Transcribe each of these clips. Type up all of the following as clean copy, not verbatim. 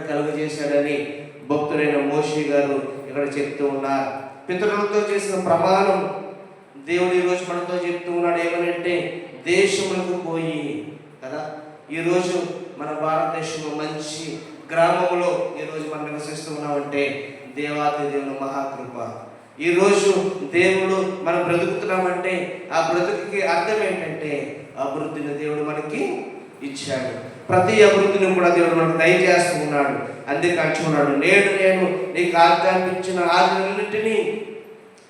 కలుగజేశాడని భక్తుడైన మోషే గారు ఇక్కడ చెప్తూ ఉన్నారు. పితరులతో చేసిన ప్రమాణం దేవుడు ఈరోజు మనతో చెప్తూ ఉన్నాడు. ఏమనంటే దేశములకు పోయి కదా. ఈరోజు మన భారతదేశంలో మంచి గ్రామంలో ఈరోజు మనం నివసిస్తూ ఉన్నామంటే దేవాది దేవుని మహాకృప. ఈరోజు దేవుడు మనం బ్రతుకుతున్నామంటే ఆ బ్రతుకుకి అర్థం ఏంటంటే అభివృద్ధిని దేవుడు మనకి ఇచ్చాడు. ప్రతి అభివృద్ధిని కూడా దేవుడు మనకు దయచేస్తూ ఉన్నాడు. అందుకే అంటున్నాడు, నేడు నేను నీకు ఆజ్ఞాపించిన ఆజ్ఞలన్నింటినీ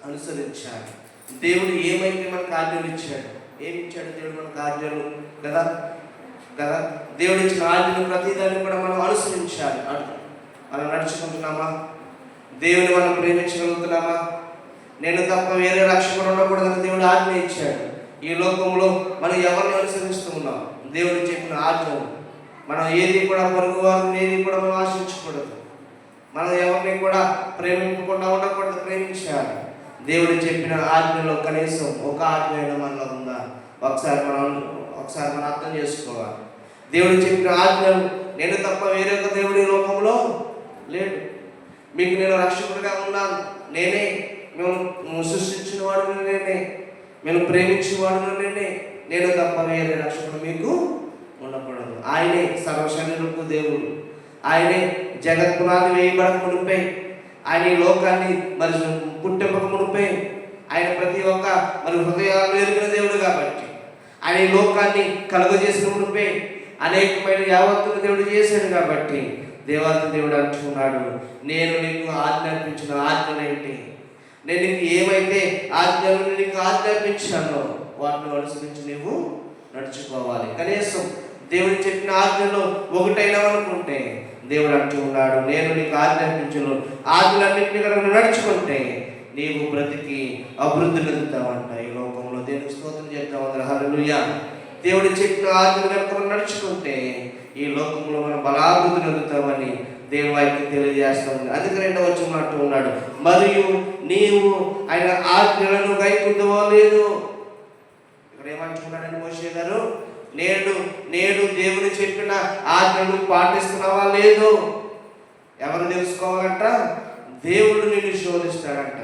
అనుసరించాడు. దేవుడు ఏమైతే మనకు ఆజ్ఞలు ఇచ్చాడు, ఏమి ఇచ్చాడు దేవుడు మనకు ఆజ్ఞలు కదా కదా. దేవుడు ఇచ్చిన ఆజ్ఞలు ప్రతిదాన్ని కూడా మనం అనుసరించాలి. మనం నడుచుకుంటున్నామా? దేవుని మనం ప్రేమించగలుగుతున్నామా? నేను తప్ప వేరే రక్షకుడు ఉండకూడదని దేవుడు ఆజ్ఞ ఇచ్చాడు. ఈ లోకంలో మనం ఎవరిని అనుసరిస్తూ ఉన్నాం? దేవుడు చెప్పిన ఆజ్ఞలు. మనం ఏది కూడా పొరుగు వారిని ఏది కూడా మనం ఆశించకూడదు. మనం ఎవరిని కూడా ప్రేమించకుండా ఉండకూడదు, ప్రేమించాలి. దేవుడు చెప్పిన ఆజ్ఞలో కనీసం ఒక ఆజ్ఞ మనలో ఉందా? ఒకసారి మనం అర్థం చేసుకోవాలి. దేవుడు చెప్పిన ఆజ్ఞలు నేను తప్ప వేరే ఒక దేవుడు ఈ లోకంలో లేడు. మీకు నేను రక్షకుడిగా ఉన్నాను, నేనే. మేము సృష్టించిన వాడు నేనే, మేము ప్రేమించిన వాడు నేనే. నేను తప్ప వేరే రక్షకుడు మీకు ఉండకూడదు. ఆయనే సర్వశరీరపు దేవుడు. ఆయనే జగత్ పునాది వేయబడక మునిపే, ఆయన ఈ లోకాన్ని మరి పుట్టింపక మునిపే, ఆయన ప్రతి ఒక్క మరి హృదయాలు ఎరిగిన దేవుడు కాబట్టి, ఆయన ఈ లోకాన్ని కలుగజేసిన మునిపే అనేకమైన యావత్తులు దేవుడు చేశాడు కాబట్టి దేవాది దేవుడు అంటున్నాడు, నేను నీకు ఆజ్ఞాపించిన ఆజ్ఞలేంటి? నేను నీకు ఏమైతే ఆజ్ఞలు నీకు ఆజ్ఞాపించానో వాటిని అనుసరించి నువ్వు నడుచుకోవాలి. కనీసం దేవుడు చెప్పిన ఆజ్ఞలో ఒకటైనా అనుకుంటే దేవుడు అంటూ ఉన్నాడు, నేను నీకు ఆజ్ఞాపించను ఆజ్ఞలన్నింటినీ కనుక నడుచుకుంటే నీవు బ్రతికి అభివృద్ధి చెందుతావంట ఈ లోకంలో. దేవునికి స్తోత్రం చెప్తామంటారు. హల్లెలూయా. దేవుడు చెప్పిన ఆజ్ఞలు కనుక నడుచుకుంటే ఈ లోకంలో మనం బలాభివృద్ధి చెందుతామని దేవుని వాక్యం తెలియజేస్తామని. అందుకే 2వ వచనంలో అంటూ ఉన్నాడు, మరియు నీవు ఆయన ఆజ్ఞలను గైకొందువో లేదు. ఇక్కడ ఏమంటున్నాడండి మోషే గారు? నేడు దేవుడు చెప్పిన ఆజ్ఞలు పాటిస్తున్నావా లేదు? ఎవరు తెలుసుకోవాలంట? దేవుడు నిన్ను శోధిస్తాడంట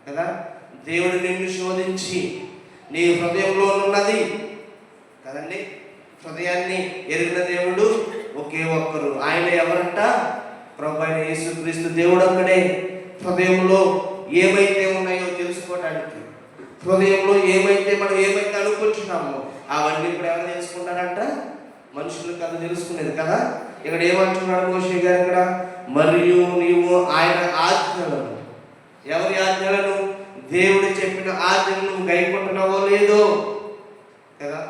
కదా. దేవుడు నిన్ను శోధించి నీ హృదయంలో ఉన్నది కదండి, హృదయాన్ని ఎరిగిన దేవుడు ఒకే ఒక్కరు. ఆయన ఎవరంట? ప్రభువైన యేసుక్రీస్తు. దేవుడు ఒక్కడే. హృదయంలో ఏమైతే ఉన్నాయో తెలుసుకోవడానికి, హృదయంలో మనం ఏమైతే అనుకుంటున్నామో అవన్నీ ఇప్పుడు ఎవరు తెలుసుకుంటారంట? మనుషులు కదా తెలుసుకునేది కదా. ఇక్కడ ఏమంటున్నాడు మోషే గారు? ఇక్కడ మరియు నీవు ఆయన ఆజ్ఞలను, ఎవరి ఆజ్ఞలను? దేవుడు చెప్పిన ఆజ్ఞలను గైకొంటున్నావో లేదో కదా.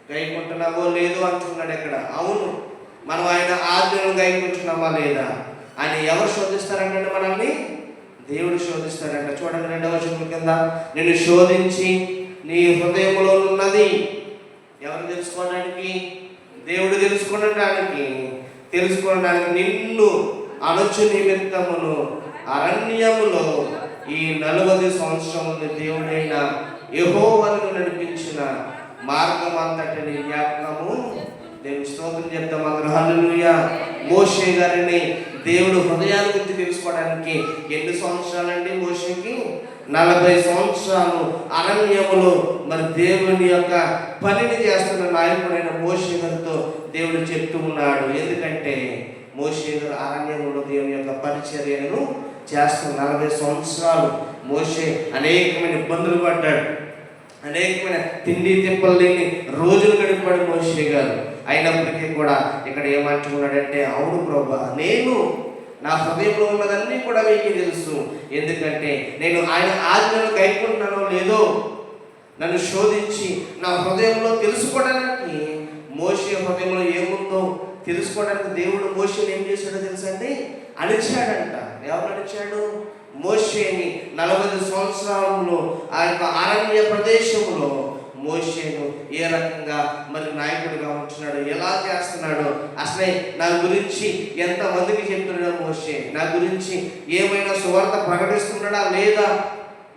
గైకొంటున్నావో లేదో అంటున్నాడు ఇక్కడ. అవును, మనం ఆయన ఆజ్ఞలను గైకొంటున్నామా లేదా అని ఎవరు శోధిస్తారంటే మనల్ని? దేవుడు శోధిస్తాడంట. చూడండి 2వ వచనం కింద, నిన్ను శోధించి నీ హృదయంలో ఉన్నది ఎవరు తెలుసుకోవడానికి? దేవుడు తెలుసుకోవడానికి నిన్ను అనుచు నిమిత్తమును అరణ్యములో ఈ 40 సంవత్సరములు దేవుడైన యెహోవాను నడిపించిన మార్గం అంతటిని జ్ఞాపకము. దేవుని స్తోత్రం చెప్తాం అందరూ. హల్లెలూయా. మోషే గారిని దేవుడు హృదయాన్ని గురించి తెలుసుకోవడానికి ఎన్ని సంవత్సరాలండి మోషేకి? 40 సంవత్సరాలు అరణ్యములో మరి దేవుని యొక్క పనిని చేస్తున్న నాయకుడైన మోషే గారితో దేవుడు చెప్తూ ఉన్నాడు. ఎందుకంటే మోషే గారు అరణ్యములో దేవుని యొక్క పరిచర్యను చేస్తున్న 40 సంవత్సరాలు మోషే అనేకమైన ఇబ్బందులు పడ్డాడు. అనేకమైన తిండి తిప్పలు లేని రోజులు గడిపాడు మోషే గారు. అయినప్పటికీ కూడా ఇక్కడ ఏమంటున్నాడంటే, అవును ప్రభువా, నేను నా హృదయంలో ఉన్నదన్నీ కూడా మీకు తెలుసు. ఎందుకంటే నేను ఆయన ఆజ్ఞలు గైకొంటున్నానో లేదో నన్ను శోధించి నా హృదయంలో తెలుసుకోవడానికి, మోషే హృదయంలో ఏముందో తెలుసుకోవడానికి దేవుడు మోషేని ఏం చేశాడో తెలుసండి? అణిచాడంట. ఎవరు అణిచాడు? మోషేని 40 సంవత్సరాలలో ఆ యొక్క అరణ్య ప్రదేశంలో మోషేను ఏ రకంగా మరి నాయకుడిగా ఉంటున్నాడు, ఎలా చేస్తున్నాడో, అసలే నా గురించి ఎంతమందికి చెప్తున్నాడో మోషే, నా గురించి ఏమైనా సువార్త ప్రకటిస్తున్నాడా లేదా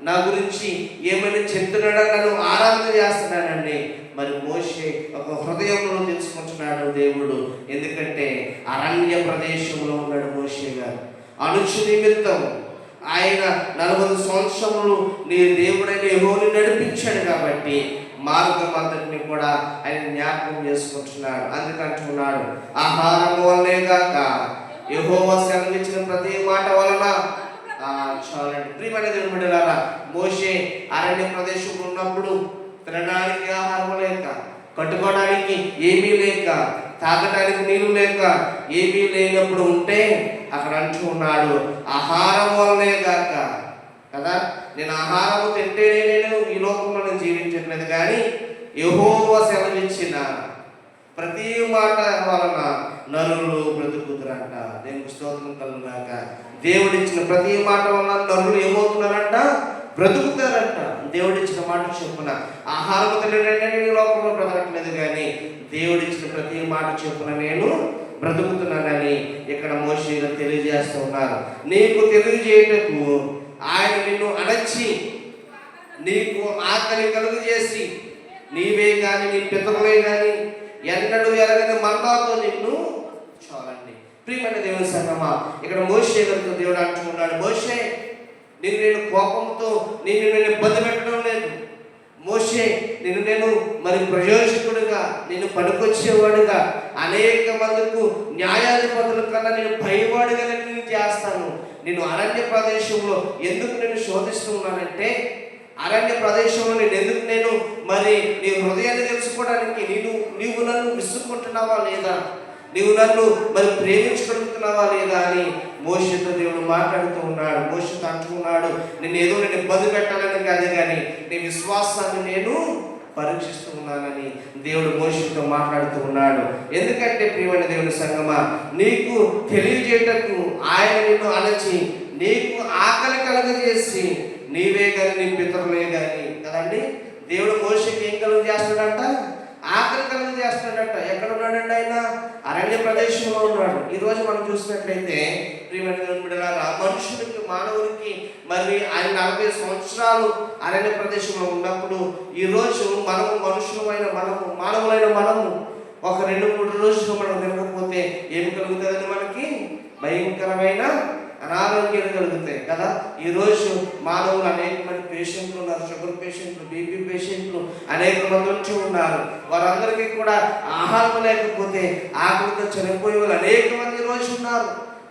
నా గురించి ఏమైనా చెప్తున్నాడా, నన్ను ఆరాధన చేస్తున్నానండి. మరి మోషే ఒక హృదయంలో తెలుసుకుంటున్నాడు దేవుడు. ఎందుకంటే అరణ్య ప్రదేశంలో ఉన్నాడు మోషే గారు. అనుచు నిమిత్తం ఆయన 40 సంవత్సరములు నీ దేవుడైన యెహోవాని నడిపించాడు కాబట్టి మార్గం అంతటిని కూడా ఆయన జ్ఞాపకం చేసుకుంటున్నాడు. అందుకంటున్నాడు, ఆహారం వల్లే గాక యెహోవా సెలవిచ్చిన ప్రతి మాట వలన. చాలండి ప్రియమైన దేవుని బిడ్డలారా, మోషే అరణ్య ప్రదేశంలో ఉన్నప్పుడు తినడానికి ఆహారం లేక, కట్టుకోవడానికి ఏమీ లేక, తాగడానికి నీళ్ళు లేక, ఏమీ లేనప్పుడు ఉంటే అక్కడ అంటూ ఉన్నాడు, ఆహారం వల్లే గాక కదా, నేను ఆహారం తింటేనే నేను ఈ లోకంలో నేను జీవించట్లేదు, కానీ యెహోవా సెలవిచ్చిన ప్రతి మాట వలన నరులు బ్రతుకుతారంట. దేవునికి స్తోత్రం కలుగుగాక. దేవుడిచ్చిన ప్రతి మాట వలన నరులు ఏమవుతున్నారంట? బ్రతుకుతారంట. దేవుడిచ్చిన మాట చొప్పున ఆహారం తినడానికి ఈ లోకంలో బ్రతకట్లేదు, కానీ దేవుడిచ్చిన ప్రతి మాట చొప్పున నేను బ్రతుకుతున్నానని ఇక్కడ మోషే గారు తెలియజేస్తూ ఉన్నారు. నీకు తెలియజేయటకు ఆయన నిన్ను అణచి నీకు ఆకలి కలుగు చేసి, నీవే కానీ నీ పితరులే కానీ ఎన్నడూ ఎరగని మన్నాతో నిన్ను. చాలండి ప్రియమైన దేవుని సంగమా, ఇక్కడ మోషే గారితో దేవుడు అంటున్నాడు, మోషే నేను కోపంతో నేను ఇబ్బంది పెట్టడం లేదు. మోషే నేను మరి ప్రయోజకుడుగా, నేను పనికొచ్చేవాడుగా, అనేక మందికి న్యాయాధిపతుల కన్నా నేను భయవాడుగా నేను చేస్తాను. నేను అరణ్య ప్రదేశంలో ఎందుకు నేను శోధిస్తున్నానంటే, అరణ్య ప్రదేశంలో నేను మరి నీ హృదయాన్ని తెలుసుకోవడానికి నీవు నన్ను విసుక్కుంటున్నావా లేదా, నీవు నన్ను మరి ప్రేమించగలుగుతున్నావా లేదా అని మోషేతో దేవుడు మాట్లాడుతూ ఉన్నాడు. మోషేతో అంటున్నాడు, నేను ఇబ్బంది పెట్టాలని కాదు, కానీ నీ విశ్వాసాన్ని నేను పరీక్షిస్తూ ఉన్నానని దేవుడు మోషేతో మాట్లాడుతూ ఉన్నాడు. ఎందుకంటే ప్రియమైన దేవుని సంగమా, నీకు తెలియజేయటకు ఆయన నిన్ను అణచి నీకు ఆకలి కలగజేసి, నీవే కానీ నీ పితరులే కానీ కదండి. దేవుడు మోషేకి ఏం కలుగు చేస్తాడంట? ఆకలి కలుగు చేస్తాడంట. ఎక్కడ ఉన్నాడండి ఆయన? అరణ్య ప్రదేశంలో ఉన్నాడు. ఈరోజు మనం చూసినట్లయితే ప్రియమైన దేవుని బిడ్డలారా, మనుషులకి, మానవునికి మరి ఆయన 40 సంవత్సరాలు అరణ్య ప్రదేశంలో ఉన్నప్పుడు, ఈరోజు మనము మానవులైన మనము ఒక 2-3 రోజులు మనం తినకపోతే ఏమి కలుగుతుందని మనకి భయంకరమైన అనారోగ్యాలు కలుగుతాయి కదా. ఈరోజు మానవులు అనేక మంది పేషెంట్లు ఉన్నారు, షుగర్ పేషెంట్లు, బీపీ పేషెంట్లు అనేక మంది వచ్చి ఉన్నారు. వారందరికీ కూడా ఆహారం లేకపోతే ఆకలితో చనిపోయే వాళ్ళు అనేక మంది రోజు ఉన్నారు.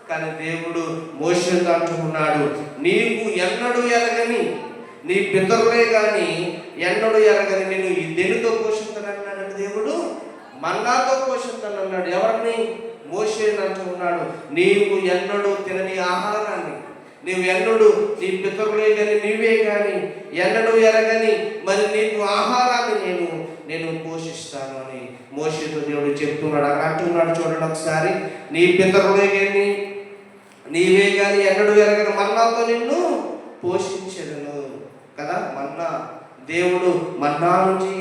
కానీ దేవుడు మోషేతో అంటున్నాడు, నీవు ఎన్నడూ ఎరగని నీ పితరులే కానీ ఎన్నడూ ఎరగని నేను ఈ దేనితో పోషిస్తానన్నాడు దేవుడు, మన్నాతో పోషిస్తానన్నాడు. ఎవరిని? మోషేని అంటూ ఉన్నాడు, నీవు ఎన్నడూ తినని ఆహారాన్ని, నీవు ఎన్నడూ నీ పితరులే కానీ నీవే కానీ ఎన్నడూ ఎరగని మరి నీకు ఆహారాన్ని నేను పోషిస్తాను అని మోషేతో దేవుడు చెప్తున్నాడు. అంటున్నాడు చూడండి ఒకసారి, నీ పితరులే కానీ నీవే కానీ ఎన్నడూ ఎరగని మన్నాతో నిన్ను పోషించను కదా. మన్నా, దేవుడు మన్నా నుంచి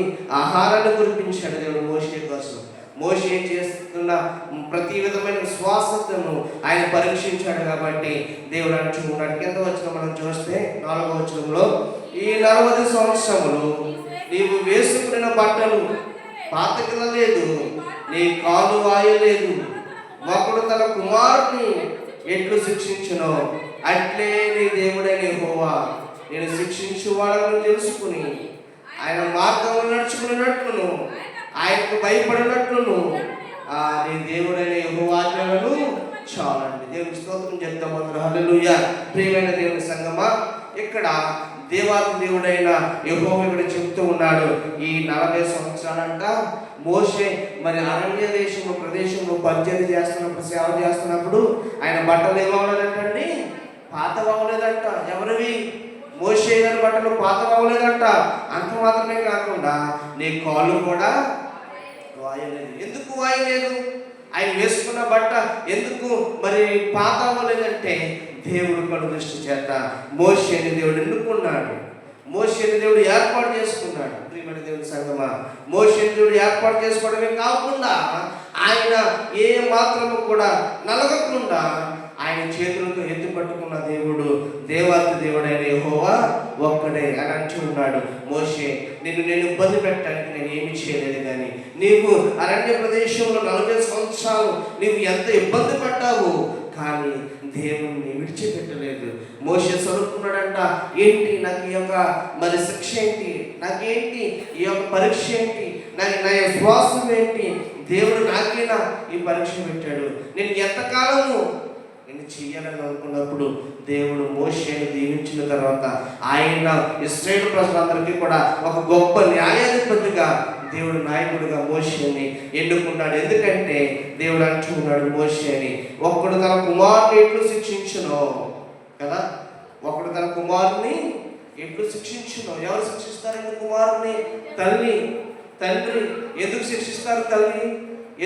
ఆహారాన్ని కురిపించాడు దేవుడు మోషే కోసం. మోషే చేస్తున్న ప్రతి విధమైన విశ్వాసతను ఆయన పరీక్షించాడు కాబట్టి దేవుడు అంటున్నాడు. కింద వచ్చిన మనం చూస్తే 4వ వచనంలో, ఈ 40 సంవత్సరములు నీవు వేసుకున్న బట్టలు పాతకిలలేదు, నీ కాలు వాయలేదు. ఒకడు తన కుమారుని ఎట్లు శిక్షించునో అట్లే నీ దేవుడైన యెహోవా నేను శిక్షించు వాళ్ళను తెలుసుకుని ఆయన మార్గంలో నడుచుకున్నట్లును ఆయనకు భయపడినట్లును నీ దేవుడైన యెహోవా ఆజ్ఞలను. చాలండి. దేవుని స్తోత్రం చెప్తాం అందరూ. హల్లెలూయా. ప్రియమైన దేవుని సంగమా, ఇక్కడ దేవాది దేవుడైన యెహోవా ఇక్కడ చెప్తూ ఉన్నాడు, ఈ 40 సంవత్సరాలంట మోషే మరి అరణ్య దేశంలో ప్రదేశంలో పరిచర్య చేస్తున్నప్పుడు, సేవ చేస్తున్నప్పుడు ఆయన బట్టలు ఏమవలేదంటండి? పాతవలేదంట. ఎవరివి? మోషే గారి బట్టలు పాతవలేదంట. అంత మాత్రమే కాకుండా నీ కాళ్ళు కూడా వాయలేదు. ఎందుకు వాయలేదు? ఆయన వేసుకున్న బట్ట ఎందుకు మరి పాత అవ్వలేదంటే దేవుడు కడు దృష్టి చేత మోషేని దేవుడు ఎన్నుకున్నాడు. మోషేని దేవుడు ఏర్పాటు చేసుకున్నాడు. ప్రియమైన దేవుని సంగమా, మోషేని దేవుడు ఏర్పాటు చేసుకోవడమే కాకుండా ఆయన ఏ మాత్రము కూడా నలగకుండా ఆయన చేతులతో ఎత్తి పట్టుకున్న దేవుడు, దేవాతి దేవుడైన యెహోవా ఒక్కడే అని అంటూ ఉన్నాడు. మోషే, నేను ఇబ్బంది పెట్టడానికి నేను ఏమి చేయలేదు, కానీ నీవు అరణ్య ప్రదేశంలో 40 సంవత్సరాలు నీవు ఎంత ఇబ్బంది పడ్డావు, కానీ దేవుణ్ణి విడిచిపెట్టలేదు. మోషే సరుకున్నాడంట, ఏంటి నాకు ఈ యొక్క మరి శిక్ష ఏంటి, నాకేంటి ఈ యొక్క పరీక్ష ఏంటి, నా శ్వాసం ఏంటి, దేవుడు నాకేనా ఈ పరీక్ష పెట్టాడు, నేను ఎంతకాలము నేను చెయ్యాలని అనుకున్నప్పుడు దేవుడు మోషేని దీవించిన తర్వాత ఆయన ఇశ్రాయేలు ప్రజలందరికీ కూడా ఒక గొప్ప న్యాయాధిపతిగా దేవుడు నాయకుడిగా మోషేని ఎన్నుకున్నాడు. ఎందుకంటే దేవుడు అంటున్నాడు మోషేని, ఒక్కడు తన కుమారుని ఎట్లు శిక్షించునో కదా, ఒకడు తన కుమారుని ఎట్లు శిక్షించునో. ఎవరు శిక్షిస్తారండి కుమారుని? తండ్రి. ఎందుకు శిక్షిస్తారు తల్లి?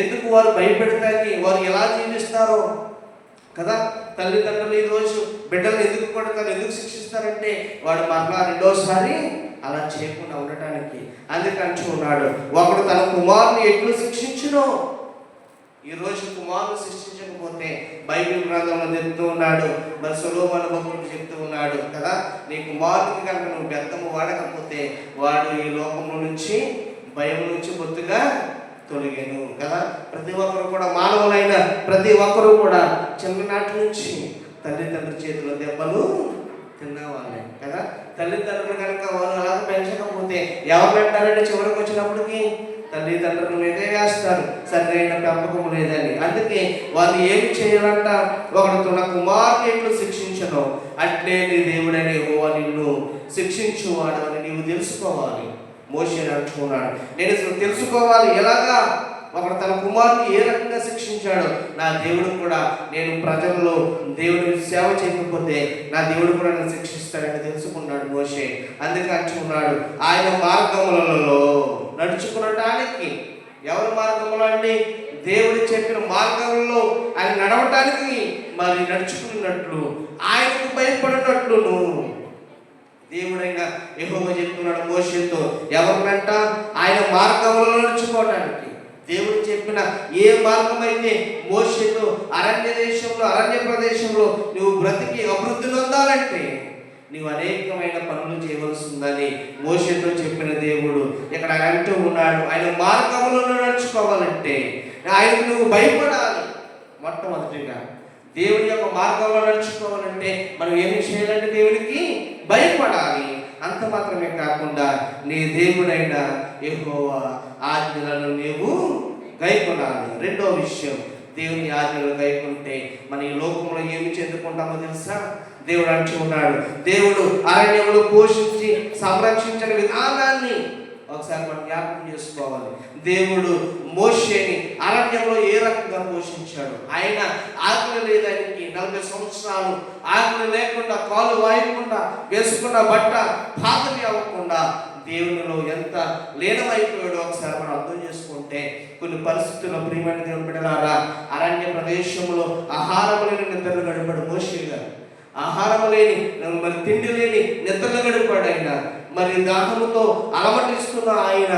ఎందుకు వారు భయపెడతానికి, వారు ఎలా జీవిస్తారో కదా. తల్లిదండ్రులు ఈరోజు బిడ్డలు ఎందుకు కొడతారు, ఎందుకు శిక్షిస్తారంటే వాడు మరలా రెండోసారి అలా చేయకుండా ఉండటానికి. అందుకంటూ ఉన్నాడు, ఒకడు తన కుమారుని ఎట్లు శిక్షించునో. ఈరోజు కుమారుని శిక్షించకపోతే బైబిల్ గ్రంథంలో చెప్తూ ఉన్నాడు, మరి సొలొమోను భక్తుడు చెప్తూ ఉన్నాడు కదా, నీ కుమారునికి కనుక నువ్వు బెత్తము వాడకపోతే వాడు ఈ లోకంలో నుంచి భయం నుంచి బొత్తుగా తొలగేను కదా. ప్రతి ఒక్కరు కూడా, మానవులైన ప్రతి ఒక్కరు కూడా చిన్ననాటి నుంచి తల్లిదండ్రుల చేతిలో దెబ్బలు తిన్నవాళ్ళే కదా. తల్లిదండ్రులు కనుక వారు అలా పెంచకపోతే ఎవరినంటారంటే చివరికి వచ్చినప్పటికీ తల్లిదండ్రుల మీదే వేస్తారు, సరైన పెంపకం లేదని. అందుకే వాళ్ళు ఏమి చేయాలంట, ఒకడు తన కుమారుని ఎట్లు శిక్షించను అట్లే నీ దేవుడైన యెహోవా నిన్ను శిక్షించువాడు అని నీవు తెలుసుకోవాలి. మోషే అంటున్నాడు, నేను తెలుసుకోవాలి ఎలాగా, ఒకడు తన కుమారుని ఏ రకంగా శిక్షించాడు, నా దేవుడు కూడా నేను ప్రజల్లో దేవుడిని సేవ చేయకపోతే నా దేవుడు కూడా నన్ను శిక్షిస్తాడని తెలుసుకున్నాడు మోషే. అందుకే అంటున్నాడు, ఆయన మార్గములలో నడుచుకునటానికి. ఎవరి మార్గంలో అండి? దేవుడు చెప్పిన మార్గంలో ఆయన నడవటానికి, మరి నడుచుకున్నట్లు, ఆయనకు భయపడినట్లును దేవుడైన యెహోవా చెప్తున్నాడు మోషేతో. ఎవరినంట? ఆయన మార్గంలో నడుచుకోవడానికి. దేవుడు చెప్పిన ఏ మార్గం అయితే మోషేతో అరణ్య ప్రదేశంలో నువ్వు బ్రతికి అభివృద్ధి నొందాలంటే నీవు అనేకమైన పనులు చేయవలసిందని మోషేతో చెప్పిన దేవుడు ఇక్కడ అంటూ ఉన్నాడు. ఆయన మార్గంలో నడుచుకోవాలంటే ఆయనకు నువ్వు భయపడాలి. మొట్టమొదటిగా దేవుని యొక్క మార్గంలో నడుచుకోవాలంటే మనం ఏమి చేయాలంటే దేవునికి భయపడాలి. అంత మాత్రమే కాకుండా నీ దేవుడైన యెహోవా ఆజ్ఞలను నీవు గైకొనాలి. రెండో విషయం, దేవుని ఆజ్ఞలు గైకొంటే మన ఈ లోకంలో ఏమి చెందుకుంటామో తెలుసా? దేవుడు అంటూ ఉన్నాడు, దేవుడు అరణ్యంలో పోషించి సంరక్షించిన విధానాన్ని ఒకసారి మనం జ్ఞాపకం చేసుకోవాలి. దేవుడు మోషేని అరణ్యంలో ఏ రకంగా పోషించాడు. ఆయన ఆజ్ఞ లేదానికి 40 సంవత్సరాలు ఆజ్ఞ లేకుండా, కాలు వాయకుండా, వేసుకున్న బట్ట పాతవి అవ్వకుండా దేవునిలో ఎంత లీనమైపోయాడో ఒకసారి మనం అర్థం చేసుకుంటే, కొన్ని పరిస్థితుల్లో ప్రియమైన దేవుని బిడ్డలారా, అరణ్య ప్రదేశంలో ఆహారం లేని నిద్రలు గడిపాడు మోషే గారు. ఆహారం లేని, మరి తిండి లేని నిద్రలు గడిపాడు ఆయన. మరి దాహముతో అలమటిస్తున్న ఆయన,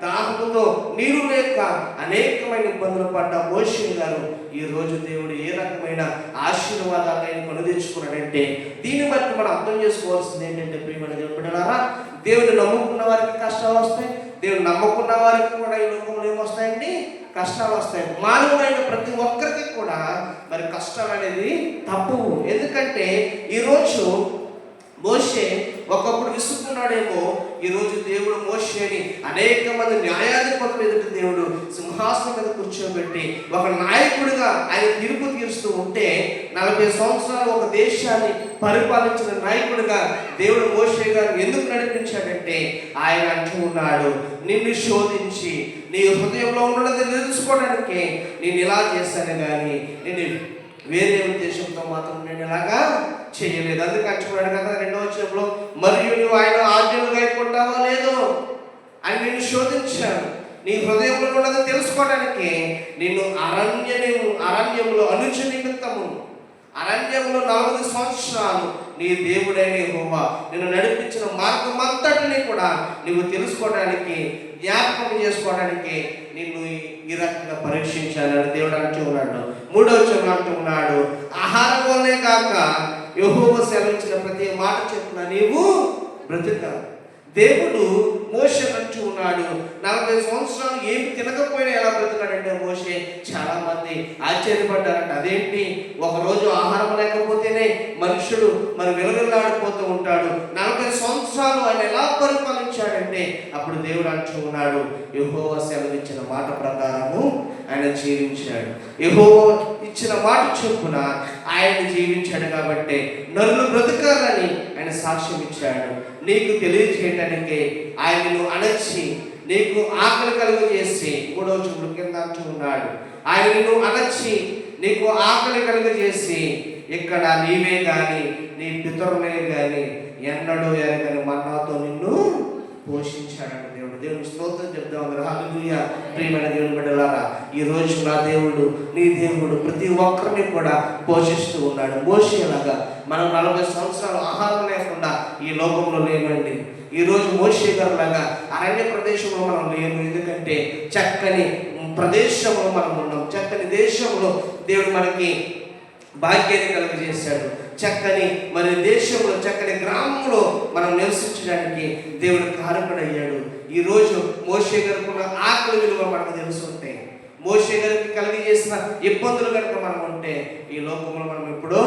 దాహముతో నీరు లేక అనేకమైన ఇబ్బందులు పడ్డ మోషే గారు ఈ రోజు దేవుడు ఏ రకమైన ఆశీర్వాదాలు ఆయన కొనుదెచ్చుకున్నాడంటే, దీన్ని బట్టి మనం అర్థం చేసుకోవాల్సింది ఏంటంటే, ప్రియమైన దేవుని బిడ్డలారా, దేవుని నమ్ముకున్న వారికి కష్టాలు వస్తాయి. దేవుని నమ్ముకున్న వారికి కూడా ఈ లోకంలో ఏమొస్తాయండి? కష్టాలు వస్తాయి. మానవుడైన ప్రతి ఒక్కరికి కూడా మరి కష్టాలు అనేది తప్పవు. ఎందుకంటే ఈరోజు మోషే ఒకప్పుడు విసుక్కున్నాడేమో, ఈరోజు దేవుడు మోషేని అనేక మంది న్యాయాధిపతుల ఎదుట దేవుడు సింహాసనం మీద కూర్చోబెట్టి ఒక నాయకుడిగా ఆయన తీర్పు తీరుస్తూ ఉంటే, 40 సంవత్సరాలు ఒక దేశాన్ని పరిపాలించిన నాయకుడిగా దేవుడు మోషే గారు ఎందుకు నడిపించాడంటే, ఆయన అంటూ ఉన్నాడు, నిన్ను శోధించి నీ హృదయంలో ఉన్నది తెలుసుకోవడానికి నేను ఇలా చేశాను, కానీ నేను వేరే ఉద్దేశంతో మాత్రం నేను ఇలాగా చేయలేదు. అందుకే అంటున్నాడు కదా 2వ వచనంలో, మరియు నువ్వు ఆయన ఆజ్ఞలు గైకొంటావో లేదో అని నిన్ను శోధించాను, నీ హృదయంలో ఉన్నది తెలుసుకోవడానికి నిన్ను అరణ్యంలో అనుచ నిమిత్తము, అరణ్యంలో 40 సంవత్సరాలు నీ దేవుడైన యెహోవా నిన్ను నడిపించిన మార్గం అంతటిని కూడా నువ్వు తెలుసుకోవడానికి, జ్ఞాపకం చేసుకోవడానికి నిన్ను ఈ రకంగా పరీక్షించాలని దేవుడు అంటూ ఉన్నాడు. 3వ వచనంలో అంటూ ఉన్నాడు, ఆహారం వల్లే కాక యెహోవా సెలవించిన ప్రతి మాట చొప్పున నీవు బ్రతుకుతావు. దేవుడు మోషే అంటూ ఉన్నాడు, 40 సంవత్సరాలు ఏమి తినకపోయినా ఎలా బ్రతుకాడంటే మోషే. చాలా మంది ఆశ్చర్యపడ్డారంట, అదేంటి ఒకరోజు ఆహారం లేకపోతేనే మనుషుడు మరి విలవిల్లాడిపోతూ ఉంటాడు, 40 సంవత్సరాలు ఆయన ఎలా పరిపాలించాడంటే అప్పుడు దేవుడు అంటూ ఉన్నాడు, యెహోవా సెలవిచ్చిన మాట ప్రకారము ఆయన జీవించాడు. యెహోవా ఇచ్చిన మాట చొప్పున ఆయన జీవించాడు కాబట్టి నరులు బ్రతకాలని ఆయన సాక్ష్యం ఇచ్చాడు. నీకు తెలియజేయటానికి ఆయనను అణచి నీకు ఆకలి కలుగు చేసి 3వ వచనం కింద అంటూ ఉన్నాడు, ఆయన నిన్ను అణచి నీకు ఆకలి కలుగు చేసి ఇక్కడ నీవే గాని నీ పితరులే గాని ఎన్నడూ ఎరగని మన్నాతో నిన్ను పోషించాడు దేవుడు. దేవుని స్తోత్రం చెప్దాం. హల్లెలూయా. ప్రియమైన దేవుని బిడ్డలారా, ఈ రోజు నా దేవుడు, నీ దేవుడు ప్రతి ఒక్కరిని కూడా పోషిస్తూ ఉన్నాడు. మోషేలాగా మనం 40 సంవత్సరాలు ఆహారం లేకుండా ఈ లోకంలో లేమండి. ఈరోజు మోషే గారిలాగా అరణ్య ప్రదేశంలో మనం లేము. ఎందుకంటే చక్కని ప్రదేశంలో మనం ఉన్నాం. చక్కని దేశంలో దేవుడు మనకి భాగ్యాన్ని కలుగజేశాడు. చక్కని మరి దేశంలో, చక్కని గ్రామంలో మనం నివసించడానికి దేవుడు కారకుడయ్యాడు. ఈరోజు మోషే గారికి ఉన్న ఆకలి విలువ మనకు తెలుసుంటే, మోషే గారికి కలిగజేసిన ఇబ్బందులు కనుక మనం ఉంటే ఈ లోకంలో మనం ఎప్పుడో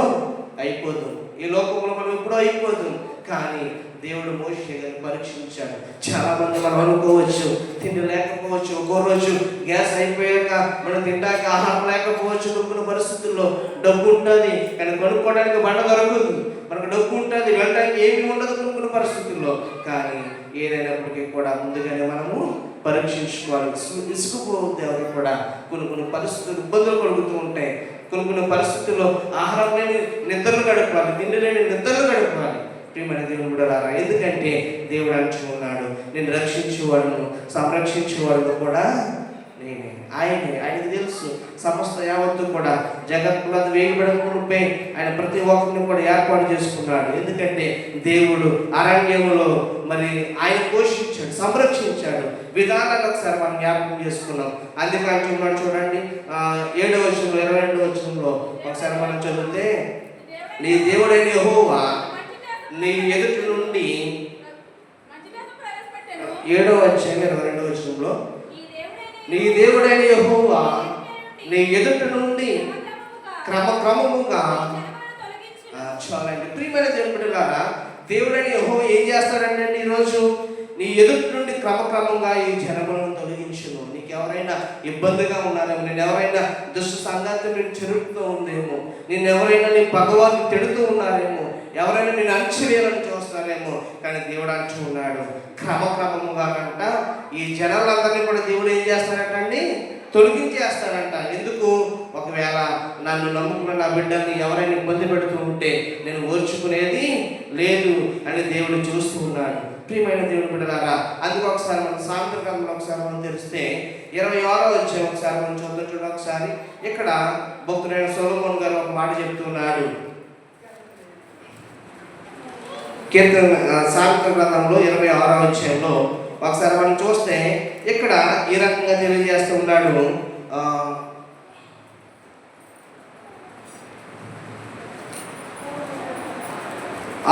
అయిపోతాం. ఈ లోకంలో మనం ఎప్పుడో అయిపోతాం. కానీ దేవుడు మోషే గారిని పరీక్షించాడు. చాలా మంది మనం అనుకోవచ్చు, తిండి లేకపోవచ్చు, ఒక్కో రోజు గ్యాస్ అయిపోయాక మనం తింటాక ఆహారం లేకపోవచ్చు. కొన్ని పరిస్థితుల్లో డబ్బు ఉంటుంది కానీ కొనుక్కోవడానికి బండ దొరకదు, మనకు డబ్బు ఉంటుంది వెళ్ళడానికి ఏమీ ఉండదు కొన్ని పరిస్థితుల్లో. కానీ ఏదైనప్పటికీ కూడా ముందుగానే మనము పరీక్షించుకోవాలి. ఇసుకుపోతే ఎవరికి కూడా కొన్ని పరిస్థితులు ఇబ్బందులు కలుగుతూ ఉంటాయి. కొన్ని పరిస్థితుల్లో ఆహారం లేని నిద్రలు గడపాలి, తిండి లేని నిద్రలు గడపాలి. ప్రియమైన దేవుని బిడ్డలారా, ఎందుకంటే దేవుడు అంటూ ఉన్నాడు, నేను రక్షించేవాడును సంరక్షించేవాడును కూడా నేనే. ఆయనకి తెలుసు సమస్త యావత్తు కూడా జగత్తులో వేయబడకపోతే ఆయన ప్రతి ఒక్కరిని కూడా ఏర్పాటు చేసుకున్నాడు. ఎందుకంటే దేవుడు అరణ్యములో మరి ఆయన పోషించాడు, సంరక్షించాడు. విధానాన్ని ఒకసారి మనం జ్ఞాపకం చేసుకున్నాం. అందుకే అంటున్నాడు చూడండి, 7వ వచనంలో 22వ వచనంలో ఒకసారి మనం చదివితే, నీ దేవుడైన యెహోవా నీ ఎదుటి నుండి 7వ అధ్యాయం 22వ వచనంలో, నీ దేవుడైన యెహోవా నీ ఎదుటి నుండి క్రమముగా చాలండి. ప్రియమైన దేవుని బిడ్డలారా, దేవుడైన యెహోవా ఏం చేస్తాడంటే ఈరోజు నీ ఎదుటి నుండి క్రమక్రమంగా ఈ జనములను తొలగించును. నీకు ఎవరైనా ఇబ్బందిగా ఉన్నారేమో, నేను ఎవరైనా దుష్ట సంగతి నేను చెరుపుతూ ఉందేమో, నేను ఎవరైనా నీ పగవాన్ని తిడుతూ ఉన్నారేమో, ఎవరైనా నేను అణచివేయాలని చూస్తారేమో. కానీ దేవుడు అంటూ ఉన్నాడు, క్రమక్రమముగా కంట ఈ జనాలందరినీ కూడా దేవుడు ఏం చేస్తాడంటండి, తొలగించేస్తాడంట. ఎందుకు? ఒకవేళ నన్ను నమ్ముకున్న నా బిడ్డల్ని ఎవరైనా ఇబ్బంది పెడుతూ ఉంటే నేను ఓర్చుకునేది లేదు అని దేవుడు చూస్తూ ఉన్నాడు. ప్రియమైన దేవుని బిడ్డలారా, అందుకు ఒకసారి మనం సామెతల గ్రంథంలో ఒకసారి మనం తెలిస్తే 26వ అధ్యాయం ఒకసారి మనం చూద్దాం. చూడ ఒకసారి ఇక్కడ భక్తుడైన సొలొమోను గారు ఒక మాట చెప్తున్నాడు. సామెతల గ్రంథంలో 26వ అధ్యాయంలో ఒకసారి మనం చూస్తే ఇక్కడ ఈ రకంగా తెలియజేస్తూ ఉన్నాడు.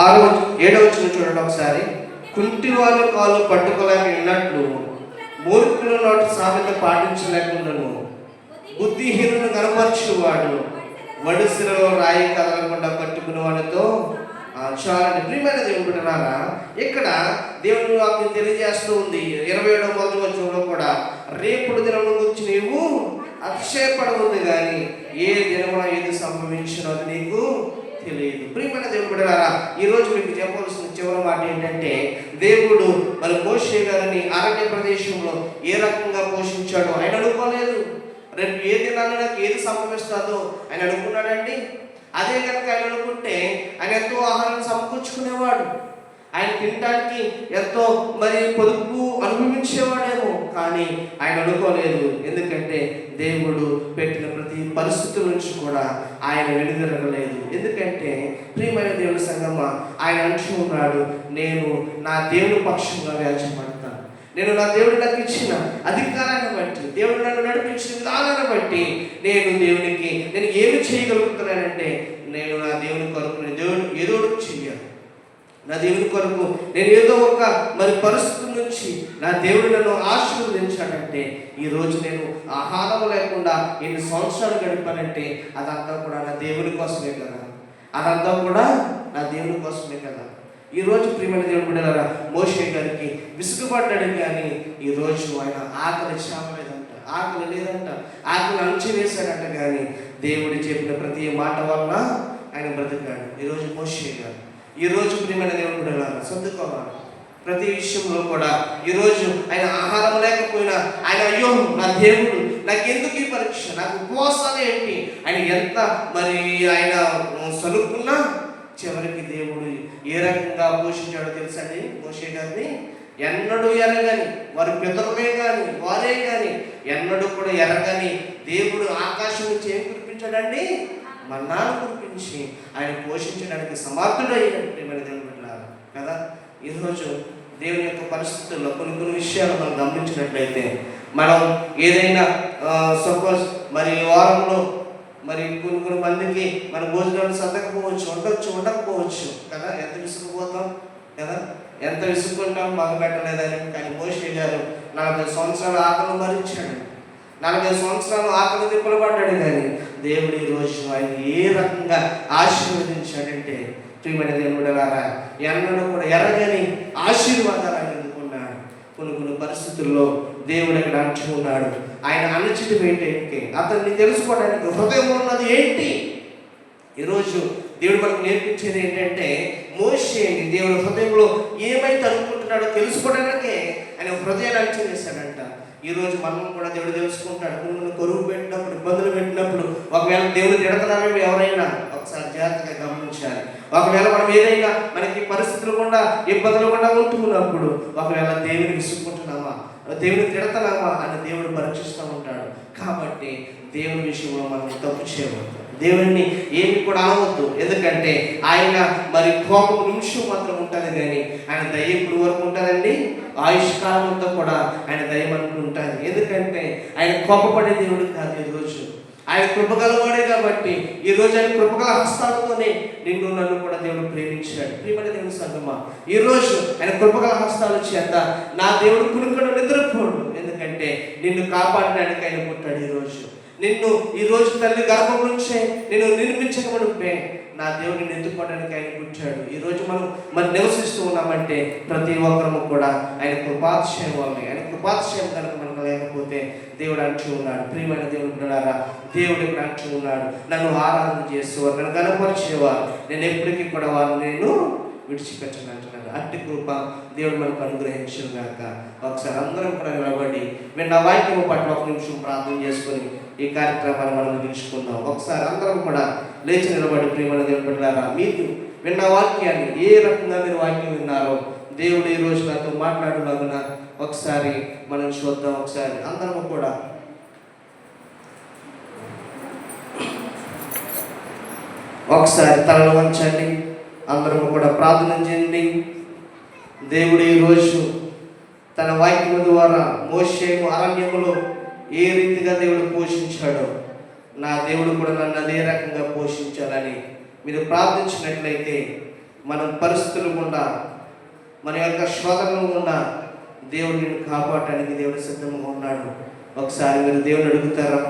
7వ వచనం చూడండి ఒకసారి. కుంటివాళ్ళు కాళ్ళు పట్టుకోలేక ఉన్నట్లు మూర్ఖుల నోటి సామెత పాటించలేకుండాను బుద్ధిహీనులను కనపరచువాడు వడిసిలో రాయి కదలకుండా పట్టుకునే వాడితో చాలండి. ప్రియమైన దేవుని బిడ్డలారా, ఇక్కడ దేవుని వాక్యం తెలియజేస్తూ ఉంది 27వ వచనంలో కూడా, రేపుడు దినం గురించి నీవు అతిశయపడవద్దు కానీ ఏ దినమున ఏది సంభవించినో అది నీకు తెలియదు. ప్రియమైన దేవుని బిడ్డలారా, ఈరోజు మీకు చెప్పవలసిన చివరి మాట ఏంటంటే, దేవుడు మరి మోషే గారిని అరణ్య ప్రదేశంలో ఏ రకంగా పోషించాడో ఆయన అనుకోలేదు. రేపు ఏ దినాన్ని నాకు ఏది సంభవిస్తుందో ఆయన అనుకున్నాడండి. అదే కనుక ఆయన అనుకుంటే ఆయన ఎంతో ఆహారాన్ని సమకూర్చుకునేవాడు, ఆయన తినడానికి ఎంతో మరి పొదుపు అనుభవించేవాడేమో. కానీ ఆయన అనుకోలేదు. ఎందుకంటే దేవుడు పెట్టిన ప్రతి పరిస్థితుల నుంచి కూడా ఆయన వెనుదిరగలేదు. ఎందుకంటే ప్రియమైన దేవుని సంగమా, ఆయన అంటూ ఉన్నాడు, నేను నా దేవుని పక్షంగా వ్యాజ్యపడతాను. నేను నా దేవుడు నాకు ఇచ్చిన అధికారాన్ని బట్టి, దేవుడు నన్ను నడిపించిన విధానాన్ని బట్టి నేను ఏమి చేయగలుగుతున్నానంటే, నేను నా దేవుని కొరకు దేవుడు ఏదో చెయ్యాలి. నా దేవుని కొరకు నేను ఏదో ఒక పరిస్థితి నుంచి నా దేవుడు నన్ను ఆశీర్వదించాడంటే, ఈరోజు నేను ఆహారం లేకుండా ఎన్ని సంవత్సరాలు గడిపానంటే అదంతా కూడా నా దేవుని కోసమే కదా. అదంతా కూడా నా దేవుని కోసమే కదా. ఈరోజు ప్రియమైన దేవుడు బిడ్డలారా, మోషే గారికి విసుగుపడ్డాడు, కానీ ఈరోజు ఆయన ఆకలి చావలేదంట, ఆకలి లేదంట, ఆకలి అణచివేశాడంట. కానీ దేవుడు చెప్పిన ప్రతి మాట వలన ఆయన బ్రతికాడు. ఈరోజు మోషే గారు, ఈరోజు ప్రియమైన దేవుడు బిడ్డలారా, సర్దుకోవాలి ప్రతి విషయంలో కూడా. ఈరోజు ఆయన ఆహారం లేకపోయినా ఆయన, అయ్యో నా దేవుడు నాకు ఎందుకు ఈ పరీక్ష, నాకు ఉపవాసాలు ఏంటి, ఆయన ఎంత ఆయన సలుక్కున్నా చివరికి దేవుడు ఏ రకంగా పోషించాడో తెలుసండి. మోషే గారిని ఎన్నడూ ఎరగని వారి పితరులే కానీ వారే కానీ ఎన్నడూ కూడా ఎరగని దేవుడు ఆకాశం నుంచి ఏం కురిపించాడండి? మన్నాను కురిపించి ఆయన పోషించడానికి సమర్థుడయ్యాడు కదా. ఈరోజు దేవుని యొక్క పరిస్థితుల్లో కొన్ని విషయాలు మనం గమనించినట్లయితే, మనం ఏదైనా సపోజ్ వారంలో కొన్ని మందికి మన భోజనాలు సర్దకపోవచ్చు, ఉండకపోవచ్చు కదా. ఎంత విసుకుపోతాం కదా, ఎంత విసుకుంటాం మాకు పెట్టలేదని. కానీ మోషే గారు 40 సంవత్సరాలు ఆకలి భరించాడు, 40 సంవత్సరాలు ఆకలి తిప్పలు పడ్డాడు. కానీ దేవుడు ఈరోజు ఆయన ఏ రకంగా ఆశీర్వదించాడంటే, ప్రియమైన దేవుడులారా, ఎన్నడూ కూడా ఎరగని ఆశీర్వాదాలు ఆయన అందుకున్నాడు. కొన్ని పరిస్థితుల్లో దేవుడు అక్కడ అంటూ ఉన్నాడు, ఆయన అణచిటి ఏంటి, అతన్ని తెలుసుకోవడానికి హృదయం ఉన్నది ఏంటి. ఈరోజు దేవుడు మనకు నేర్పించేది ఏంటంటే, మోషే దేవుడు హృదయంలో ఏమైతే అనుకుంటున్నాడో తెలుసుకోవడానికే ఆయన హృదయాన్ని అంచనేశాడంట. ఈరోజు మనం కూడా దేవుడు తెలుసుకుంటాడు. కొన్ని కొరువు పెట్టినప్పుడు, ఇబ్బందులు పెట్టినప్పుడు, ఒకవేళ దేవుడు తిడతామేమో ఎవరైనా ఒకసారి జాగ్రత్తగా గమనించాలి. ఒకవేళ మనం ఏదైనా మనకి పరిస్థితులు కూడా ఇబ్బందులు కూడా ఉంటున్నప్పుడు ఒకవేళ దేవుని విసుక్కుంటున్నామా, దేవుని తిడతామా అని దేవుడు పరీక్షిస్తూ ఉంటాడు. కాబట్టి దేవుని విషయంలో మనం తప్పు చేయవద్దు, దేవుడిని ఏమి కూడా అనవద్దు. ఎందుకంటే ఆయన కోపం నిమిషం మాత్రం ఉంటుంది, కానీ ఆయన దయ ఇప్పుడు వరకు ఉంటుందండి. ఆయుష్కాలం అంతా కూడా ఆయన దయ మనకు ఉంటుంది. ఎందుకంటే ఆయన కోపపడే దేవుడు కాదు. ఈరోజు ఆయన కృపగలవాడే కాబట్టి ఈరోజు ఆయన కృపగల హస్తాలతోనే నిన్ను నన్ను కూడా దేవుడు ప్రేమించాడు. ప్రియమైన దేవుని సంగమా, ఈరోజు ఆయన కృపగల హస్తాల చేత నా దేవుడు కునుకడు నిద్రపోడు. ఎందుకంటే నిన్ను కాపాడడానికి ఆయన పుట్టాడు. ఈరోజు తల్లి గర్భం నుంచే నేను నిర్మించకమునుపే నా దేవుడిని ఎత్తుకోవడానికి ఆయన పుట్టాడు. ఈరోజు మనం నివసిస్తూ ఉన్నామంటే ప్రతి ఒక్కరము కూడా ఆయన కృపాతిశయం వల్లే. ఆయన కృపాతిశయం కనుక మనకు లేకపోతే దేవుడు అంటూ ఉన్నాడు. ప్రియమైన దేవుడు బిడ్డలారా, దేవుడు ఇక్కడ అంటూ ఉన్నాడు, నన్ను ఆరాధన చేసేవారు, నన్ను కనపరిచేవారు, నేను ఎప్పటికీ కూడా వారిని విడిచిపెట్టను అంటున్నాడు. అట్టి కృప దేవుడు మనకు అనుగ్రహించను గాక. ఒకసారి అందరం కూడా నిలబడి విన్న వాక్యము పట్ల ఒక నిమిషం ప్రార్థన చేసుకొని ఈ కార్యక్రమాన్ని మనం ముగించుకుందాం. ఒకసారి అందరం కూడా లేచి నిలబడి ప్రియమైన దేవుని బిడ్డలారా, మీరు విన్న వాక్యాన్ని ఏ రకంగా మీరు వాక్యం విన్నారో దేవుడు ఈ రోజు నాతో మాట్లాడులాగున ఒకసారి మనం చూద్దాం. ఒకసారి అందరము కూడా ఒకసారి తలలు వంచండి, అందరము కూడా ప్రార్థన చేయండి. దేవుడు ఈరోజు తన వాక్యము ద్వారా మోషేను అరణ్యములో ఏ రీతిగా దేవుడు పోషించాడో నా దేవుడు కూడా నన్ను అదే రకంగా పోషించాలని మీరు ప్రార్థించినట్లయితే, మనం పరిస్థితులు గుండా, మన యొక్క శోధనలు గుండా దేవుడు నిన్ను కాపాడటానికి దేవుడు సిద్ధంగా ఉన్నాడు. ఒకసారి మీరు దేవుని అడుగుతారా?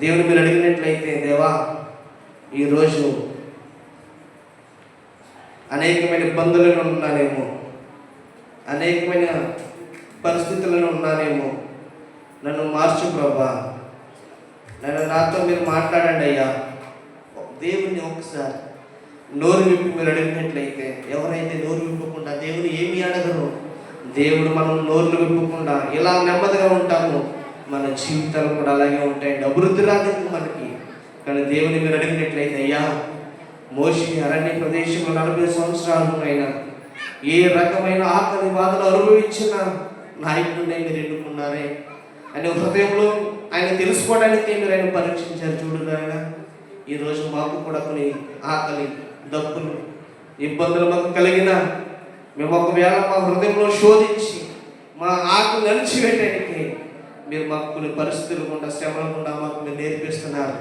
దేవుడు మీరు అడిగినట్లయితే, దేవా ఈరోజు అనేకమైన ఇబ్బందులను ఉన్నానేమో, అనేకమైన పరిస్థితులను ఉన్నానేమో, నన్ను మార్చు ప్రభా, నాతో మీరు మాట్లాడండి అయ్యా. దేవుని ఒకసారి నోరు విప్పి మీరు అడిగినట్లయితే, ఎవరైతే నోరు విప్పకుండా దేవుని ఏమి అడగరు, దేవుడు మనం నోరు విప్పకుండా ఇలా నెమ్మదిగా ఉంటాము, మన జీవితాలు కూడా అలాగే ఉంటాయండి. అభివృద్ధి రాదు మనకి. కానీ దేవుని మీరు అడిగినట్లయితే, అయ్యా మోషే అరణ్య ప్రదేశంలో 40 సంవత్సరాలు అయినా ఏ రకమైన ఆకలి బాధలు అనుభవించినా నాయకుడిని మీరు ఎన్నుకున్నారే అని హృదయంలో ఆయన తెలుసుకోవడానికి మీరు ఆయన పరీక్షించారు. చూడు నాయన, ఈరోజు మాకు కూడా కొన్ని ఆకలి, డబ్బులు, ఇబ్బందులు మాకు కలిగిన మేము ఒకవేళ మా హృదయంలో శోధించి మా ఆకలి అణిచివేయడానికి మీరు మాకు కొన్ని పరిస్థితులు గుండా, శ్రమల గుండా మాకు మీరు నేర్పిస్తున్నారు.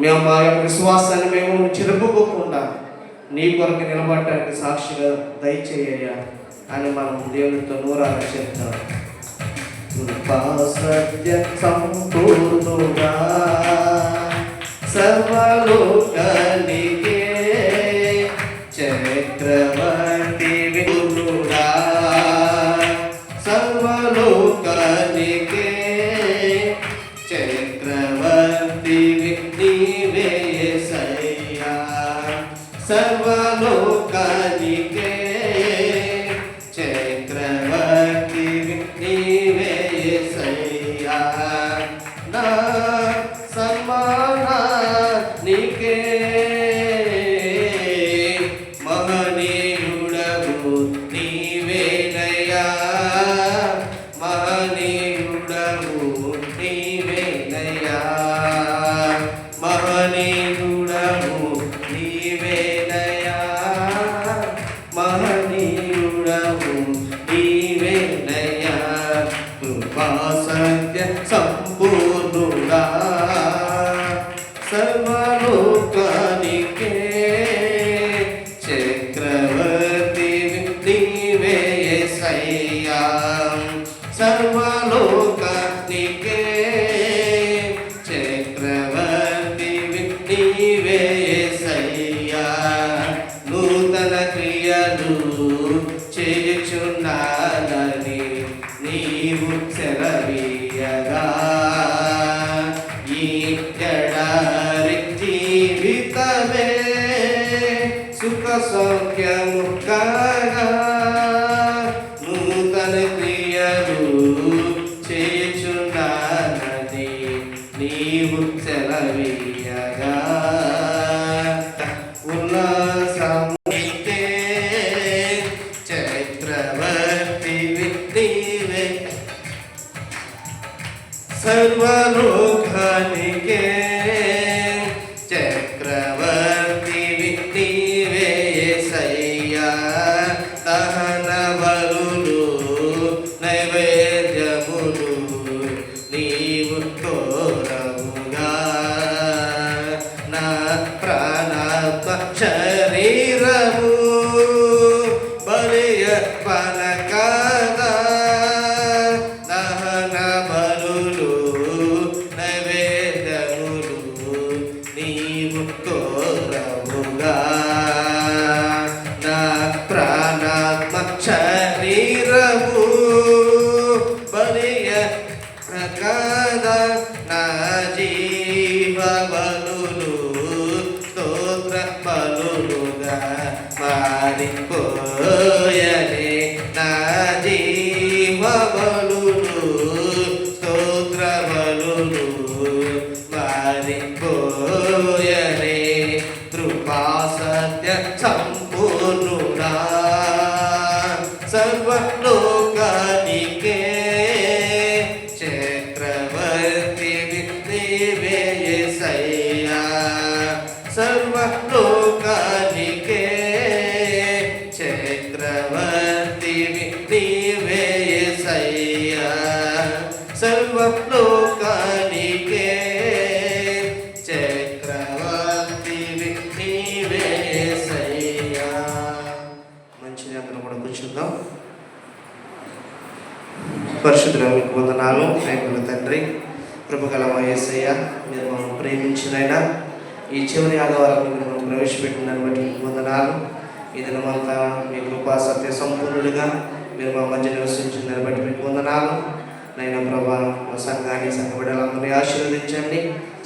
మేము మా యొక్క విశ్వాసాన్ని మేము చెరుపుకోకుండా నీ కొరకు నిలబడటానికి సాక్షిగా దయచేయ్యా అని మనం దేవునితో నూరాగా చెప్తాం. సత్య సంపూర్ణుడా సర్వలోకానికే చక్రవర్తి వినుడా, సర్వలోకానికే చక్రవర్తి నీవే యేసయ్యా, సర్వలోకానికే చక్రవర్తి నీవే యేసయ్యా. నా సన్మానానికే మహనీయుడవు నీవేనయ్యా, మహనీయుడవు నీవేనయ్యా, మహనీయుడవు నీవేనయ్యా, మహనీయుడవు నీవేనయ్యా. కృపా సత్య సంపూర్ణుడా సర్వలోకానికే చక్రవర్తి నీవే యేసయ్యా, సర్వలోకానికే చక్రవర్తి నీవే యేసయ్యా. నూతన క్రియలు చేయుచున్నానని నీవు సెలవీయగా, ఈ ఎడారి జీవితమే సుఖ సౌఖ్యము కాగా, నూతన క్రియలు చేయుచున్నానని నీవు సెలవీయగా, ఉల్లాసముతే చక్రవర్తి నీవే, సర్వలోకానికే చక్రవర్తి నీవే యేసయ్యా. దహన బలులు నైవేద్యములు నీవు కోరవుగా, నా ప్రాణాత్మ శరీరము బలియ పనకాదా, దహన బలులు నైవేద్యములు నీవు కోరవుగా, నా ప్రాణాత్మ శరీరము బలియ ప్రకాదా, నా జీవ బలులు స్తోత్ర బలులుగా మారిపోయనే, నా జీవ బలులు స్తోత్ర బలులు మారిపోయనే. కృపా సత్య సంపూర్ణుడా సర్వలోకానికే చక్రవర్తి నీవే యేసయ్యా, సర్వలోకానికే చక్రవర్తి నీవే యేసయ్యా, సర్వలోకానికే చక్రవర్తి నీవే యేసయ్యా. మంచిది, అందరం కూడా కూర్చుందాం. పరిశుద్ధుడా మీకు వందనాలు. ప్రేమల తండ్రి, కృపగల మా యేసయ్య, మీరు మమ్మల్ని ప్రేమించినైనా ఈ చివరి ఆదివారం మీరు మనం ప్రవేశపెట్టిన బట్టి మీకు వందనాలు. ఈ దినమంతా మీ కృపా సత్య సంపూర్ణుడిగా మీరు మా మధ్య నివసించిన దాన్ని బట్టి మీకు వందనాలు. నైనా ప్రభా, మా సంఘాన్ని, సంఘ బిడ్డలందరినీ ఆశీర్వదించండి.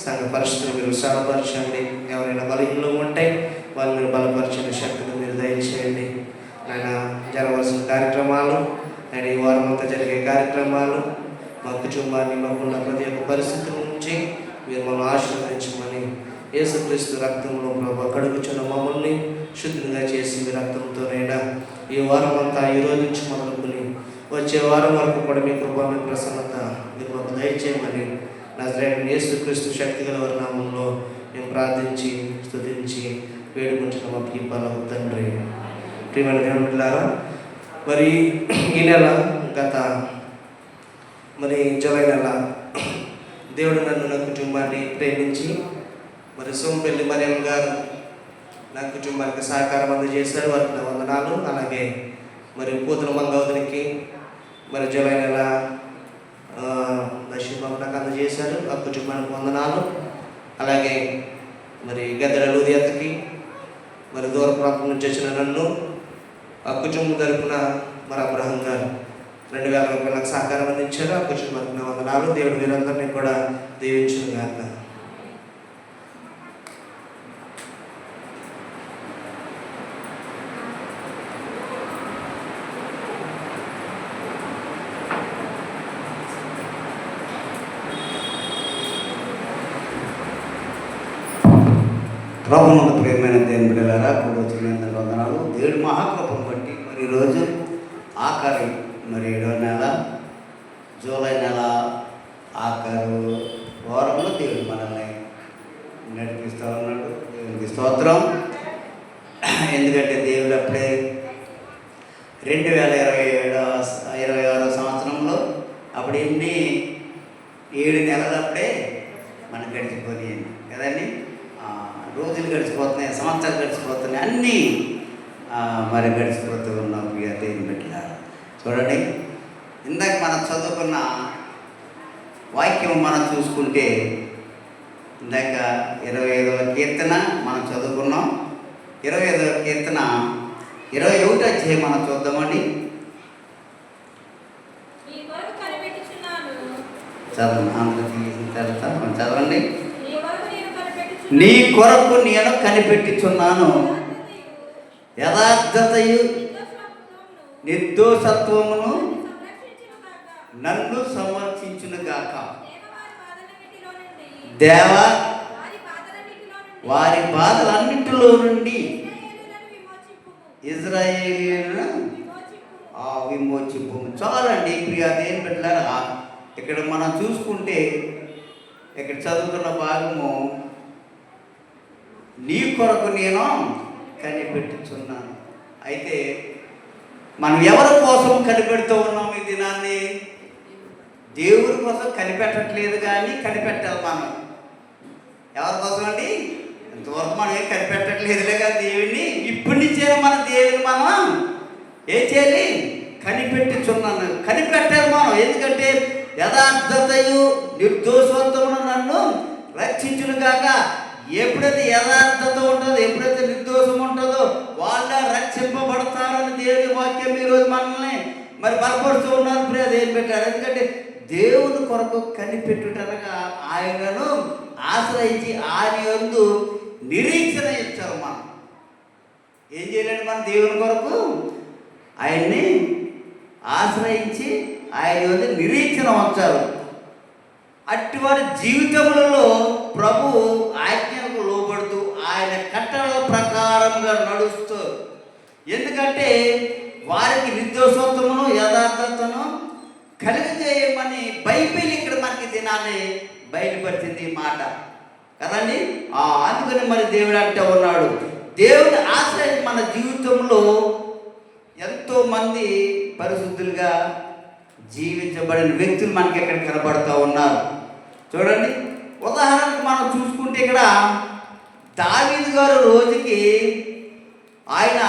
సంఘ పరిస్థితులు మీరు సరపరచండి. ఎవరైనా బలహీనలు ఉంటే వాళ్ళు మీరు బలపరచండి, శక్తులు మీరు దయచేయండి. ఆయన జరగవలసిన కార్యక్రమాలు, ఆయన ఈ వారం అంతా జరిగే కార్యక్రమాలు, మా కుటుంబాన్ని, మాకున్న ప్రతి ఒక్క పరిస్థితుల నుంచి మీరు మనం ఆశీర్వదించమని యేసుక్రీస్తు రక్తంలో ప్రభు కడుగుచున్న మమ్మల్ని శుద్ధిగా చేసి మీ రక్తంతోనైనా ఈ వారం అంతా ఈ రోజు నుంచి మొదలుకొని వచ్చే వారం వరకు కూడా మీ కృప, మీ ప్రసన్నత మీరు మాకు దయచేయమని నజరేయుడైన యేసుక్రీస్తు శక్తి గల వారి నామములో మేము ప్రార్థించి స్తుతించి వేడుకుంటున్న మా పరమ తండ్రి. ప్రియమైన దేవుని బిడ్డలారా, మరి ఈ నెల జూలై నెల దేవుడు నన్ను, నా కుటుంబాన్ని ప్రేమించి మరి సోంపల్లి మరియమ్మ గారు నా కుటుంబానికి సహకారం అందజేశారు. వారికి నా వందనాలు. అలాగే మరి పూతల మంగవతునికి మరి జూలై నెల దర్శనం నాకు అందజేశారు. ఆ కుటుంబానికి వందనాలు. అలాగే మరి గద్దెల లూదియతకి మరి దూర ప్రాంతం నుంచి వచ్చిన నన్ను, ఆ కుటుంబం తరపున మరి అబ్రహం గారు 2000 రూపాయలకు సహకారం అందించారు. ఆ కుటుంబానికి నా వందనాలు. దేవుడు మీరందరినీ కూడా దీవించును గాక. ప్రభువునందు ప్రియమైన దేవుని బిడ్డలారా, కూడొచ్చిన వందనాలు. దేవుడి మహాకృపను బట్టి మరి ఈరోజు ఆఖరి మరి 7వ నెల జూలై నెల ఆఖరు వారంలో దేవుడు మనల్ని నడిపిస్తూ ఉన్నాడు. దేవునికి స్తోత్రం. ఎందుకంటే దేవుడు అప్పుడే 2026వ సంవత్సరంలో అప్పుడు 7 నెలలు అప్పుడే మనకు గడిచిపోయి కదండి. రోజులు గడిచిపోతున్నాయి, సంవత్సరాలు గడిచిపోతున్నాయి, అన్నీ మరి గడిచిపోతూ ఉన్నాం. దేవుని బిడ్డలారా, చూడండి, ఇందాక మనం చదువుకున్న వాక్యం మనం చూసుకుంటే ఇందాక 25వ కీర్తన మనం చదువుకున్నాం. 25వ కీర్తన 21వ అధ్యాయం మనం చూద్దామండి. చదవండి, అందరూ తీసిన తర్వాత మనం చదవండి. నీ కొరకు నేను కనిపెట్టుచున్నాను, యథార్థతయు నిర్దోషత్వమును నన్ను సంరక్షించునుగాక. దేవా, వారి బాధలన్నింటిలో నుండి ఇజ్రాయేలీయులను విమోచింపు. చాలండి ప్రియా దేవుని బిడ్డలారా, ఇక్కడ మనం చూసుకుంటే ఇక్కడ చదువుతున్న భాగము, నీ కొరకు నేను కనిపెట్టుచున్నాను. అయితే మనం ఎవరి కోసం కనిపెడుతూ ఉన్నాం ఈ దినాన్ని? దేవుడి కోసం కనిపెట్టట్లేదు, కానీ కనిపెట్టాలి. మనం ఎవరి కోసం అండి? ఇంతవరకు మనం ఏం కనిపెట్టట్లేదులే కానీ దేవుడిని. ఇప్పటి నుంచే మన దేవుని మనం ఏం చేయాలి? కనిపెట్టుచున్నాను. కనిపెట్టాలి మనం. ఎందుకంటే యథార్థతయు నిర్దోషత్వమును నన్ను రక్షించును గాక. ఎప్పుడైతే యథార్థత ఉంటుందో, ఎప్పుడైతే నిర్దోషం ఉంటుందో వాళ్ళ రక్షింపబడతారని దేవుని వాక్యం ఈరోజు మనల్ని మరి బలపడుతూ ఉన్నారు. ప్రియ దేవుని పెట్టారు. ఎందుకంటే దేవుని కొరకు కనిపెట్టుటనగా ఆయనను ఆశ్రయించి ఆయన యందు నిరీక్షణ ఇచ్చారు. మనం ఏం చేయాలండి? మన దేవుని కొరకు ఆయన్ని ఆశ్రయించి ఆయన యందు నిరీక్షణ ఉంచారు. అటువంటి జీవితములలో ప్రభు ఆజ్ఞలకు లోబడుతూ ఆయన కట్టడల ప్రకారంగా నడుస్తూ, ఎందుకంటే వారికి నిర్దోషత్వమును యథార్థతను కలిగజేయమని బైబిల్ ఇక్కడ మనకి దినాన్ని బయలుపరిచింది ఈ మాట కదండి. అందుకని మరి దేవుడు అంటే ఉన్నాడు, దేవుని ఆశ్రయం మన జీవితంలో ఎంతోమంది పరిశుద్ధులుగా జీవించబడిన వ్యక్తులు మనకి ఎక్కడ కనబడుతూ ఉన్నారు. చూడండి, ఉదాహరణకు మనం చూసుకుంటే ఇక్కడ దావీదు గారు రోజుకి ఆయన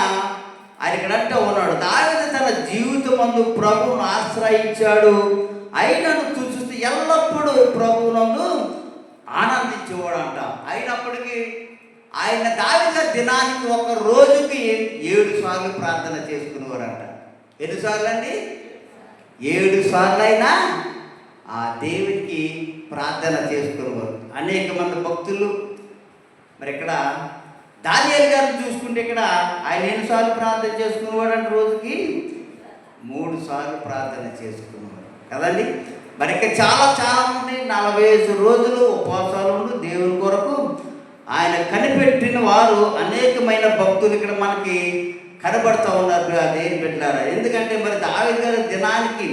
ఇక్కడ అంటే ఉన్నాడు. దావీదు తన జీవితమందు ప్రభువును ఆశ్రయించాడు. ఆయనను చూస్తూ ఎల్లప్పుడూ ప్రభువునందు ఆనందించేవాడు అంట. అయినప్పటికీ ఆయన దావీదు దినానికి ఒక రోజుకి 7 సార్లు ప్రార్థన చేసుకునేవారంట. ఎన్నిసార్లు అండి? 7 సార్లు అయినా ఆ దేవునికి ప్రార్థన చేసుకునేవారు అనేక మంది భక్తులు. మరి ఇక్కడ దానియేలు గారిని చూసుకుంటే ఇక్కడ ఆయన ఎన్నిసార్లు ప్రార్థన చేసుకునేవాడు అంటే రోజుకి 3 సార్లు ప్రార్థన చేసుకునేవాడు కదండి. మరి ఇక్కడ చాలా మంది 45 రోజులు ఉపవాసాలు ఉండి దేవుని కొరకు ఆయన కనిపెట్టిన వారు అనేకమైన భక్తులు ఇక్కడ మనకి కనబడుతూ ఉన్నారు అదేం పెట్టారా. ఎందుకంటే మరి దావీదు గారు దినానికి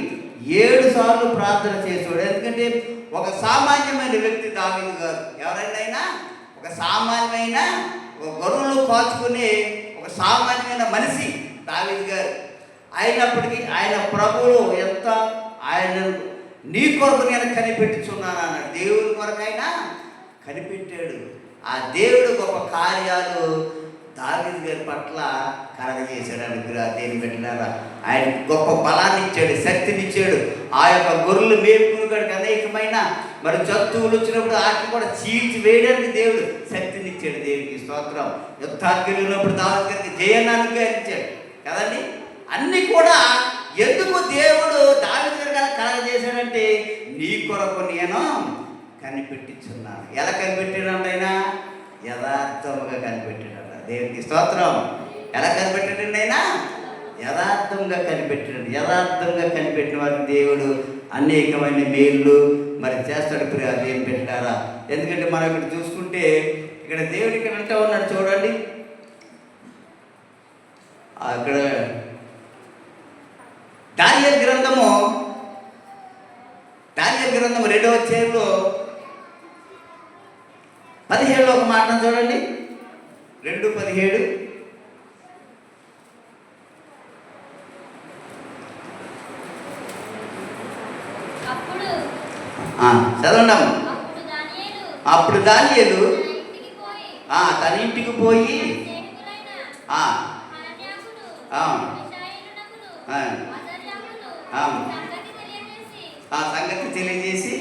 7 సార్లు ప్రార్థన చేసేవాడు. ఎందుకంటే ఒక సామాన్యమైన వ్యక్తి దావీదు గారు. ఎవరైనా ఒక సామాన్యమైన గొర్రెలు కాచుకునే ఒక సామాన్యమైన మనిషి దావీదు గారు. అయినప్పటికీ ఆయన ప్రభువులు ఎంత ఆయన నీ కొరకు నేను కనిపెట్టుచున్నాను అన్నాడు. దేవుడి కొరకైనా కనిపెట్టాడు. ఆ దేవుడు గొప్ప కార్యాలు దావీదు గారి పట్ల కలగజేశాడు అనుకురా. దేని పెట్టినారా, ఆయన గొప్ప బలాన్ని ఇచ్చాడు, శక్తిని ఇచ్చాడు. ఆ యొక్క గొర్రెలు మేపుకుని అనేకమైన మరి జంతువులు వచ్చినప్పుడు వాటిని కూడా చీల్చి వేయడానికి దేవుడు శక్తిని ఇచ్చాడు. దేవునికి స్తోత్రం. యుద్ధానికి వెళ్ళినప్పుడు దావీదు గారికి జయాన్ని ఇచ్చాడు కదండి. అన్నీ కూడా ఎందుకు దేవుడు దావీదు గారికి కలగజేశాడంటే నీ కొరకు నేను కనిపెట్టించున్నాను. ఎలా కనిపెట్టాడంట ఆయన? యథార్థముగా కనిపెట్టాడు. దేవునికి స్తోత్రం. ఎలా కనిపెట్టాడండి ఆయన? యథార్థంగా కనిపెట్టాడు. యథార్థంగా కనిపెట్టిన వారికి దేవుడు అనేకమైన మేళ్ళు మరి చేస్తాడు. ప్రియ దేవుని పెట్టారా. ఎందుకంటే మనం ఇక్కడ చూసుకుంటే ఇక్కడ దేవుడు ఇక్కడ అంటూ ఉన్నాడు చూడండి. అక్కడ దానియేలు గ్రంథము 2వ అధ్యాయంలో 17లో ఒక మాట చూడండి. 2:17. చదవండి. అప్పుడు దానియేలు తన ఇంటికి పోయి సంగతి తెలియజేసి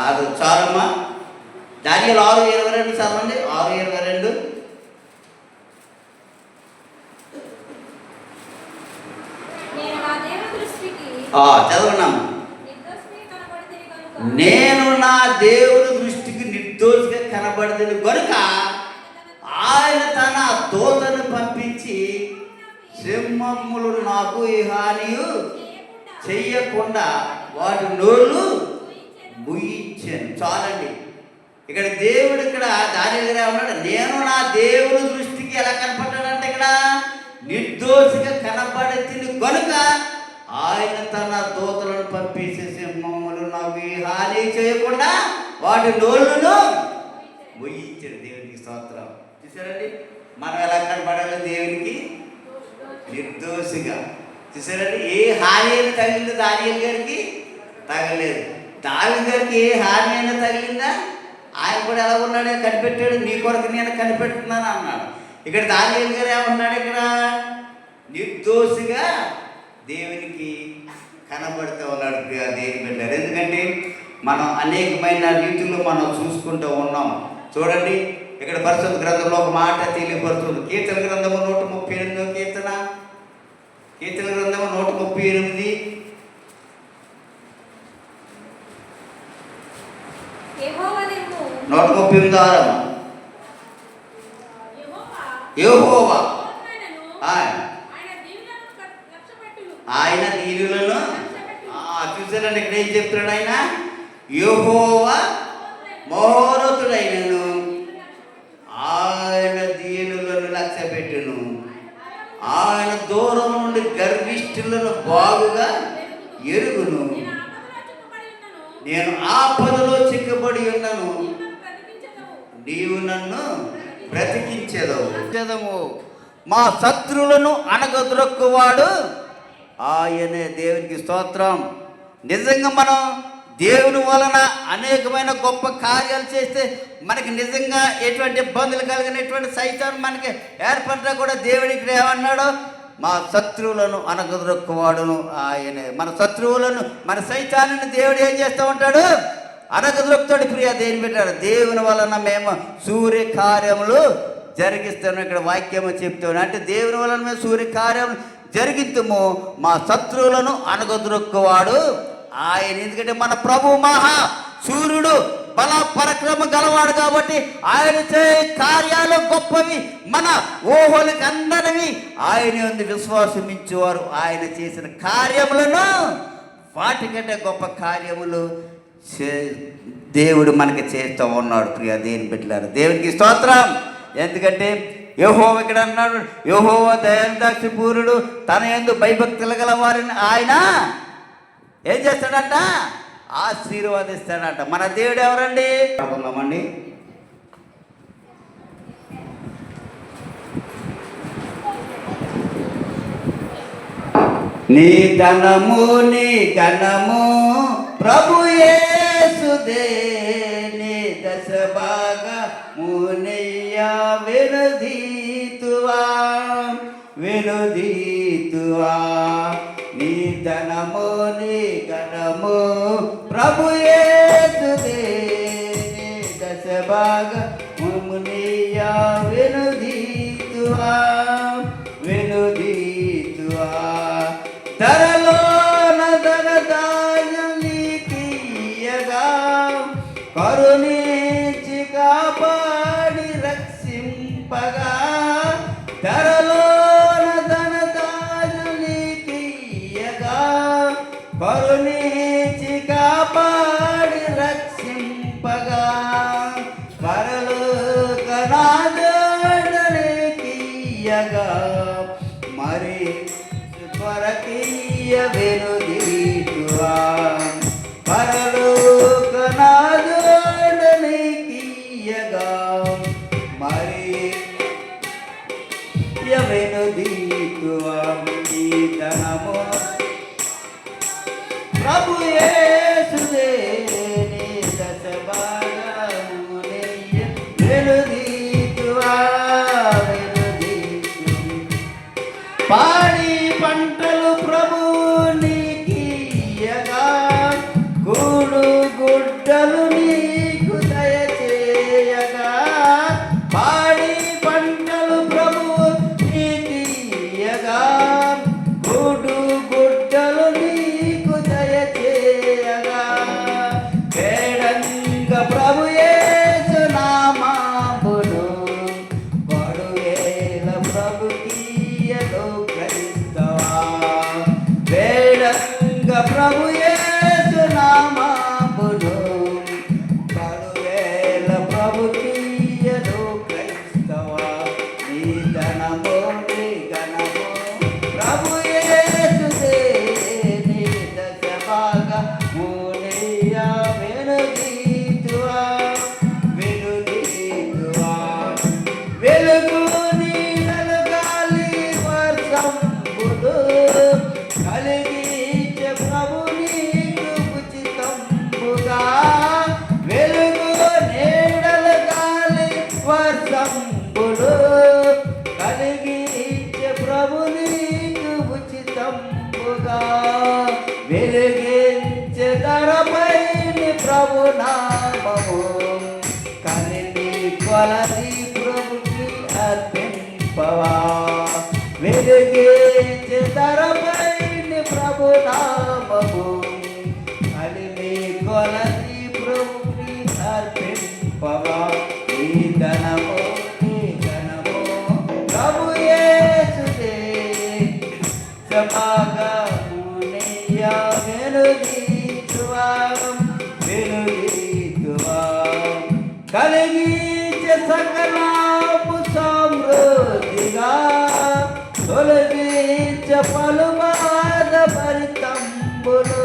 అది చాలమ్మా. దానియేలు 6:22 చదవండి. 6:22. చదవన్నాము. నేను నా దేవుని దృష్టికి నిర్దోషిగా కనబడదని కనుక ఆయన తన దూతను పంపించి సింహములు నాకు ఈ హానియు చెయ్యకుండా వాటి నోళ్ళు ముయించాను. చాలండి. ఇక్కడ దేవుడు ఇక్కడ దానియేలు ఉన్నాడు. నేను నా దేవుని దృష్టికి ఎలా కనపడ్డాడంటే ఇక్కడ నిర్దోషిగా కనబడితిని కనుక ఆయన తన దూతలను పంపించే సింహములు నాకు హాని చేయకుండా వాటి నోళ్ళను ముయించాడు. దేవునికి స్తోత్రం. చూసారండి మనం ఎలా కనపడాలి దేవునికి? నిర్దోషిగా. చూసారండి ఏ హాని అయినా తగిలింది దానియేలు గారికి? తగలేదు. దావీదు గారికి ఏ హాని అయినా తగిలిందా? ఆయన కూడా ఎలా ఉన్నాడే కనిపెట్టాడు. నీ కొరకు నేను కనిపెడుతున్నాను అన్నాడు. ఇక్కడ దానియేలు గారు ఏమన్నాడు? ఇక్కడ నిర్దోషిగా దేవునికి కనబడుతూ ఉన్నాడు. దేవుని పెట్టారు. ఎందుకంటే మనం అనేకమైన రీతుల్లో మనం చూసుకుంటూ ఉన్నాం. చూడండి ఇక్కడ పరిశుద్ధ గ్రంథంలో ఒక మాట తెలియపరుస్తుంది. కీర్తన గ్రంథము 138 కీర్తన. కీర్తన గ్రంథము 138 138 యెహోవా ఆయన దీనులను చూసారండి. ఇక్కడ ఏం చెప్తున్నాడు ఆయన? యెహోవా మహోన్నతుడైనను ఆయన దీనులను లక్ష్యపెట్టును. ఆయన దూరం నుండి గర్విష్ఠులను బాగుగా ఎరుగును. నేను ఆపదలో చిక్కబడి ఉన్నాను, నీవు నన్ను బ్రతికించెదవు. మా శత్రువులను అణగద్రొక్కువాడు ఆయనే. దేవునికి స్తోత్రం. నిజంగా మనం దేవుని వలన అనేకమైన గొప్ప కార్యాలు చేస్తే మనకి నిజంగా ఎటువంటి ఇబ్బందులు కలిగినటువంటి సైతాన్ని మనకి ఏర్పడ్డా కూడా దేవుడికి ఏమన్నాడు? మా శత్రువులను అనగదొక్కువాడును ఆయనే. మన శత్రువులను మన సైతాన్ని దేవుడు ఏం చేస్తూ ఉంటాడు? అనగదొక్కుతాడు. ప్రియ దేని పెట్టాడు? దేవుని వలన మేము సూర్యకార్యములు జరిగిస్తాను. ఇక్కడ వాక్యము చెప్తాను. అంటే దేవుని వలన మేము సూర్యకార్యములు జరిగిద్దాము. మా శత్రువులను అనగదొక్కువాడు ఆయన. ఎందుకంటే మన ప్రభు మహా సూర్యుడు బల పరక్రమ గలవాడు కాబట్టి ఆయన చే కార్యాలు గొప్పవి, మన ఊహలకు అందరివి. ఆయన ఉంది విశ్వాసమించేవారు ఆయన చేసిన కార్యములను వాటికంటే గొప్ప కార్యములు దేవుడు మనకి చేస్తూ ఉన్నాడు. ప్రియ దేవుని బిడ్డలారా, దేవునికి స్తోత్రం. ఎందుకంటే యెహోవా ఇక్కడ అన్నాడు, యెహోవా దయాదాక్షి పూరుడు, తన యందు భయభక్తులు గల వారిని ఆయన ఏం చేస్తాడంట? ఆశీర్వదిస్తాడంట. మన దేవుడు ఎవరండి? అనుకుందామండి. నీ ధనము నీ ఘనము ప్రభు యేసుదే, నీ దశ భాగమునియ్య వెనుదీతువా వెనుదీతువా. నీ ధనము నీ ఘనము ప్రభు యేసుదే, నీ దశ భాగమునియ్య వెనుదీతువా వెనుదీతువా. ధరలోన ధనదాయగా కరుణించి కాపాడి రక్షింపగా, ధరలోన ధనదాయగా కరుణించి కాపాడి రక్షింపగా, పరలోకనాథనీయగా మరి పరకీయ వెనుదీతువా. పరలోకనాథనీయగా మరి వెనుదీతువా. ఈ ధనము ప్రభు యేసుదే, నీ దశ భాగమునియ్య వెనుదీతువా వెనుదీతువా. పాడి పంటలు ప్రభు నీకియ్యగా, గూడు గుడ్డలు నీకు దయచేయగా, పాడి పంటలు ప్రభు నీకియ్యగా, గూడు గుడ్డలు నీకు దయచేయగా, వేడంగ ప్రభు యేసు నామమును పడువేల ప్రభుకీయలో క్రైస్తవా. వేడంగ ప్రభు యేసు నామమును పడువేల ప్రభుకీయలో క్రైస్తవా. నీ ధనము నీ ఘనము ప్రభు యేసుదే, నీ దశ భాగమునియ్య వెనుదీతువా వెనుదీతువా. వెలుగు నీడలు గాలి వర్షంబులు కలిగించే ప్రభు నీకు ఉచితంబుగా, వెలుగు నీడలు గాలి వర్షంబులు కలిగించే ప్రభు నీకు ఉచితంబుగా, వెలిగించే ధరపైని ప్రభు నామము కలిమి కొలది ప్రభుకి అర్పింపవా. వెలిగించే ధరపైని ప్రభు నామము కలిమి కొలది ప్రభుకి అర్పింపవా. ఈ ధనము నీ ఘనము ప్రభు యేసుదే, సభాగమునియ్య వెనుదీతువా వెనుదీతువా. కలిగించే సకలాపు సమృద్ధిగా తొలగించే పలు బాధ పరితంబులు,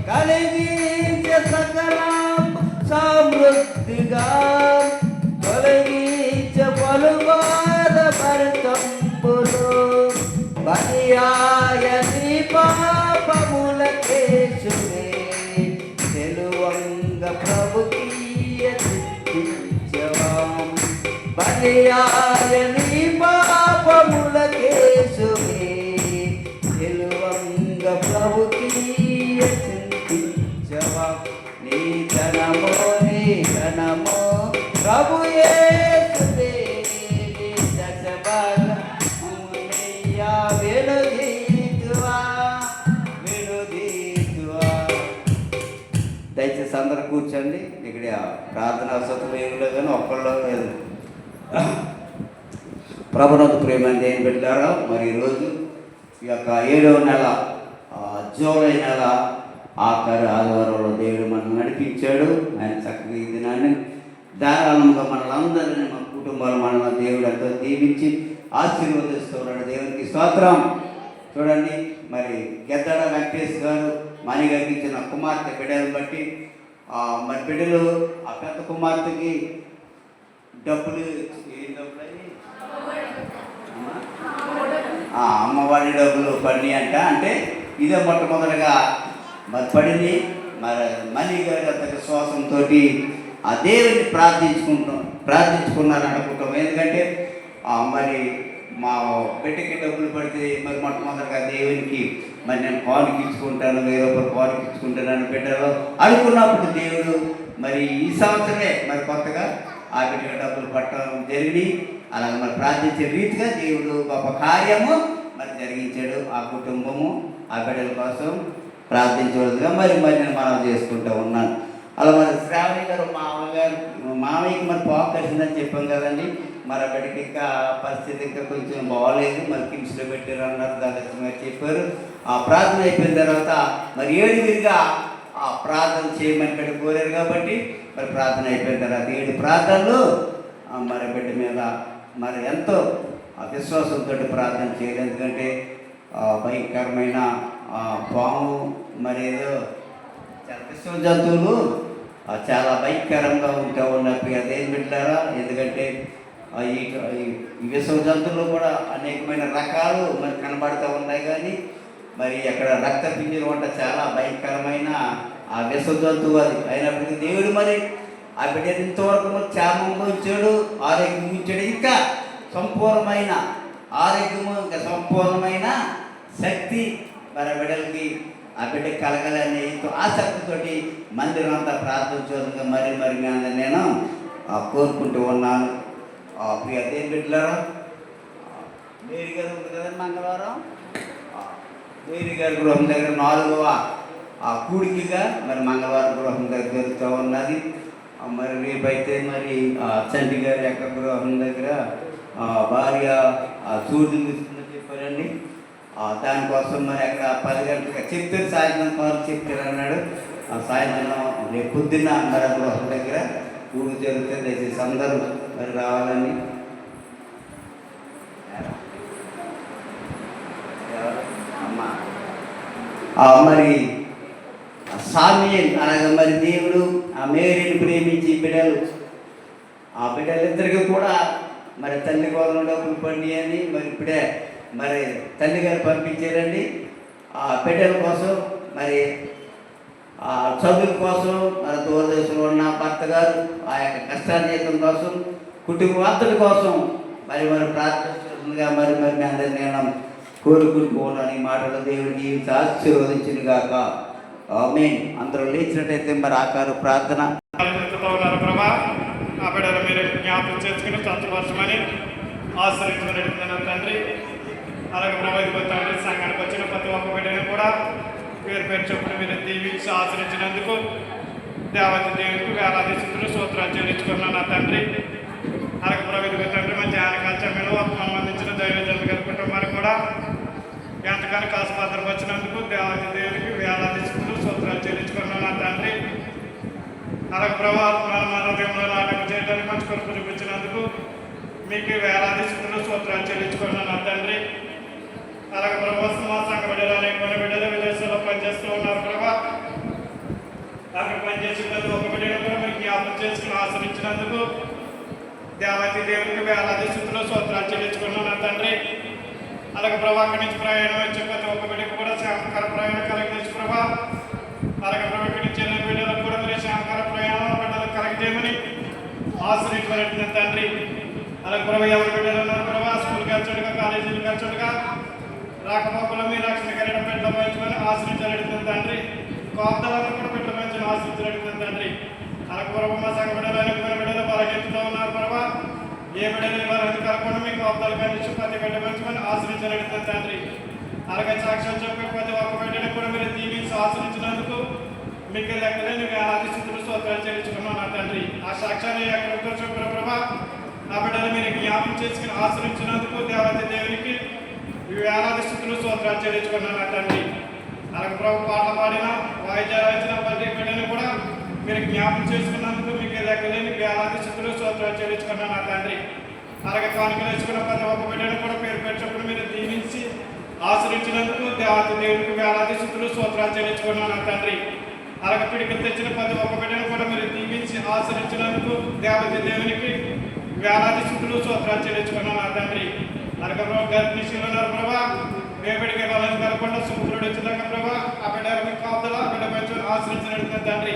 కలిగించే సకలాపు సమృద్ధిగా తొలగించే పలు బాధ పరితంబులు, బలియాయ నీ పాపములకేసునే తెలువంగ ప్రభుకీయ సిద్ధించవాం. బలియాయ నీ పాపములకేసునే తెలువంగ ప్రభుకీయ సిద్ధించవాం. నీ ధనము నీ ఘనము ప్రభు యేసుదే, నీ దశ భాగమునియ్య వెనుదీతువా వెనుదీతువా. దయచేసి అందరూ కూర్చోండి. ఇక్కడ ప్రార్థన వసతులు ఏమి లేదు కానీ ఒక్కళ్ళు ప్రభునందు ప్రేమ దేవుని బిడ్డలారా, మరి ఈరోజు ఈ యొక్క 7వ నెల జూలై నెల ఆఖరి ఆదివారంలో దేవుడు మనం నడిపించాడు. ఆయన చక్కగా ఈ దినాన్ని ధారాళంగా మనలందరినీ మన కుటుంబాలు మన దేవుడు ఎంతో దీవించి ఆశీర్వదిస్తున్నాడు. దేవునికి స్తోత్రం. చూడండి, మరి గెద్దడ వెంకటేష్ గారు మణిగారికి ఇచ్చిన కుమార్తె బిడ్డలు బట్టి మరి బిడ్డలు ఆ పెద్ద కుమార్తెకి డబ్బులు ఏం డబ్బులు అమ్మవాడి డబ్బులు పడినాయి అంటే ఇదే మొట్టమొదటిగా మరి పడింది. మరి మణి గారి అంత విశ్వాసంతో ఆ దేవుని ప్రార్థించుకున్నారు అనుకుంటాం. ఎందుకంటే మరి మా బిడ్డకి డబ్బులు పడితే మరి మొట్టమొదటిగా దేవునికి మరి నేను కానుక ఇచ్చుకుంటాను, 1000 రూపాయలు కానుక ఇచ్చుకుంటాను అని బిడ్డలో అనుకున్నప్పుడు దేవుడు మరి ఈ సంవత్సరమే మరి కొత్తగా ఆ బిడ్డకి డబ్బులు పట్టడం జరిగింది. అలాగే మరి ప్రార్థించే రీతిగా దేవుడు గొప్ప కార్యము మరి జరిగించాడు. ఆ కుటుంబము ఆ బిడ్డల కోసం ప్రార్థించవలసిగా మరి నేను మనం చేసుకుంటూ ఉన్నాను. అలా మరి శ్రావణి గారు మామయ్యకి మరి పాప కలిసిందని చెప్పాం కదండి. మరి ఆ బిడ్డకి ఇంకా పరిస్థితి ఇంకా కొంచెం బాగోలేదు, మరి కిమ్స్లో పెట్టారు అన్నారు, దాని చెప్పారు. ఆ ప్రార్థన అయిపోయిన తర్వాత మరి 7 ఆ ప్రార్థన చేయమని బిడ్డ కోరారు కాబట్టి మరి ప్రార్థన అయిపోయిన తర్వాత 7 ప్రార్థనలు మరి బిడ్డ మీద మరి ఎంతో విశ్వాసంతో ప్రార్థన చేయాలి. ఎందుకంటే భయంకరమైన పాము మరి ఏదో చాలా విశ్వ జంతువులు చాలా భయంకరంగా ఉంటూ ఉన్నప్పుడు అదేం పెట్టారా. ఎందుకంటే ఈ విశ్వ జంతువులు కూడా అనేకమైన రకాలు మరి కనబడుతూ ఉన్నాయి. కానీ మరి అక్కడ రక్త పింజలు వంట చాలా భయంకరమైన ఆ విశ్వ జంతువు అది. అయినప్పటికీ దేవుడు మరి ఆ బిడ్డ ఇంతవరకు క్షేమంగా ఇచ్చాడు, ఆరోగ్యం ఇచ్చాడు. ఇంకా సంపూర్ణమైన ఆరోగ్యము, ఇంకా సంపూర్ణమైన శక్తి మరి బిడ్డలకి ఆ బిడ్డకి కలగాలని ఎంతో ఆసక్తితోటి మందిరం అంతా ప్రార్థించగా మరి నేను కోరుకుంటూ ఉన్నాను. ప్రియ దేని బిడ్డలారా, మేరీ గారు ఉంది కదండి మంగళవారం, మేరీ గారి గృహం దగ్గర 4వ కూడికగా మరి మంగళవారం గృహం దగ్గర జరుగుతూ ఉన్నది. మరి రేపైతే మరి చంటి గారి యొక్క గృహం దగ్గర భార్య సూర్యుడు తీసుకుందని చెప్పారండి. దానికోసం మరి అక్కడ 10 గంటలకు చెప్పారు, సాయంత్రం కాలు చెప్పారు అన్నాడు. సాయంత్రం రేపు పొద్దున్న మరి గృహం దగ్గర కూడి జరుగుతుంది. దయచేసి అందరూ మరి రావాలని. మరి సామ్యూయేల్ అనగా మరి దేవుడు ఆ మేరీని ప్రేమించి ఆ బిడ్డలిద్దరికీ కూడా మరి తల్లి కోసం డబ్బులు పండి అని మరి ఇప్పుడే మరి తల్లి గారు పంపించారండి. ఆ బిడ్డల కోసం మరి చదువుల కోసం మరి దూరదేశంలో ఉన్న భర్త గారు ఆ యొక్క కష్టార్జితం కోసం కుటుంబం అంతటి కోసం మరి ప్రార్థిస్తుండగా మరి మీ అందరినీ నేను కోరుకుంటున్నాను. ఈ మాటలు దేవుడి జీవితం ఆశీర్వదించిన గాక. ఆమేన్. అందరూ లేచినట్టయితే మరి ఆకారు ప్రార్థన. ప్రభా ఆ బిడ్డలు మీరు జ్ఞాపకం చేసుకుని సంతోషమని ఆశ్రయించబడుతున్నాను తండ్రి. అలాగే ప్రభావిత తండ్రి సంఘానికి వచ్చిన ప్రతి ఒక్క బిడ్డను కూడా పేరు చొప్పున మీరు దీవించి ఆశ్రయించినందుకు దేవత దేవునికి వేలాది స్థితులు సూత్రాలు చెల్లించుకున్నాను నా తండ్రి. అలాగే ప్రభావిత తండ్రి మంచి ఆనకాల్చమేలో సంబంధించిన దైవజనుల గారి కుటుంబానికి కూడా ఎంతగానో కాసుపాత్రకు వచ్చినందుకు దేవత దేవునికి వేలాది స్థితులు సూత్రాలు చెల్లించుకున్నాను నా తండ్రి. అలాగే ప్రభావం మన హృదయంలో నాటకం చేయడానికి మంచి కొరకు చూపించినందుకు మీకు వేలాది స్థితులు సూత్రాలు చెల్లించుకున్నాను నా తండ్రి. అలాగే ప్రభావ మా సంఘ బిడ్డలు అనేక బిడ్డలు విదేశాల్లో పనిచేస్తూ ఉన్నారు ప్రభా. అక్కడ పనిచేసినందుకు ఒక బిడ్డను కూడా మీకు జ్ఞాపకం చేసుకుని ఆశ్రయించినందుకు దేవతి దేవునికి వేలాది స్థితులు సూత్రాలు చెల్లించుకున్నాను నా తండ్రి. అలాగే ప్రభా అక్కడి నుంచి ప్రయాణం వచ్చే ప్రతి ఒక్క బిడ్డకు కూడా శ్యామకర ప్రయాణం కలిగించు ప్రభా. అలాగే ప్రభా ఇక్కడి నుంచి వెళ్ళిన బిడ్డలకు కూడా మీరు శ్యామకర ప్రయాణం బిడ్డలకు కలగజేయమని ఆశ్రయించబడుతుంది తండ్రి. అలాగే ప్రభా ఎవరు బిడ్డలు ఉన్నారు ప్రభా, స్కూల్కి వెళ్తుండగా కాలేజీలకు వెళ్తుండగా రాకపోకలు మీ రక్షణ కలిగిన బిడ్డలు పెంచుకొని ఆశ్రయించబడుతుంది తండ్రి. కోపదలను కూడా బిడ్డలు పెంచుకొని ఆశ్రయించబడుతుంది తండ్రి. అలాగే ప్రభా మా సంఘ బిడ్డలు అనేక బిడ్డలు బలహీనతతో ఉన్నారు ప్రభా. ఏ బిడ్డలు బలహీనత కలగకుండా మీ కోపదలు కలిసి ప్రతి బిడ్డ పెంచుకొని ఆశ్రయించబడుతుంది తండ్రి. అలాగే సాక్ష్యం చెప్పే ప్రతి ఒక్క బిడ్డను కూడా మీరు దీవించి ఆశ్రయించినందుకు మీకు లెక్కలేని వేలాది స్థితులు స్తోత్రాలు చెల్లించుకున్నాను నా తండ్రి. ఆ సాక్ష్యాన్ని ఎక్కడితో చెప్పిన ప్రభా నా బిడ్డలు మీరు జ్ఞాపకం చేసుకుని ఆశ్రయించినందుకు దేవత దేవునికి వేలాది స్థితులు స్తోత్రాలు చెల్లించుకున్నాను నా తండ్రి. అలాగే ప్రభు పాటలు పాడిన వాయిద్యాలు వచ్చిన ప్రతి బిడ్డని కూడా మీరు జ్ఞాపకం చేసుకున్నందుకు మీకు లెక్కలేని వేలాది స్థితులు స్తోత్రాలు చెల్లించుకున్నాను నా తండ్రి. అలాగే కానుకలు వేసుకున్న ప్రతి ఒక్క బిడ్డను కూడా పేరు పెట్టినప్పుడు మీరు దీవించి ఆశ్రయించినందుకు దేవత దేవుడికి వేలాది స్థితులు స్తోత్రాలు చెల్లించుకున్నాను నా తండ్రి. అలాగే పిడికి తెచ్చిన ప్రతి ఒక్క బిడ్డను కూడా మీరు దీవించి ఆశ్రయించినందుకు దేవత దేవునికి వేలాది స్థితులు స్తోత్రాలు చెల్లించుకున్నాను నా తండ్రి. అలాగే గర్భిణీశీలు ఉన్నారు ప్రభా, వేపడికి వాళ్ళని కలగకుండా సముద్రుడు వచ్చిందాక ప్రభా ఆ బిడ్డ కాపుదల బిడ్డ పెంచుకొని ఆశ్రయించిన తండ్రి.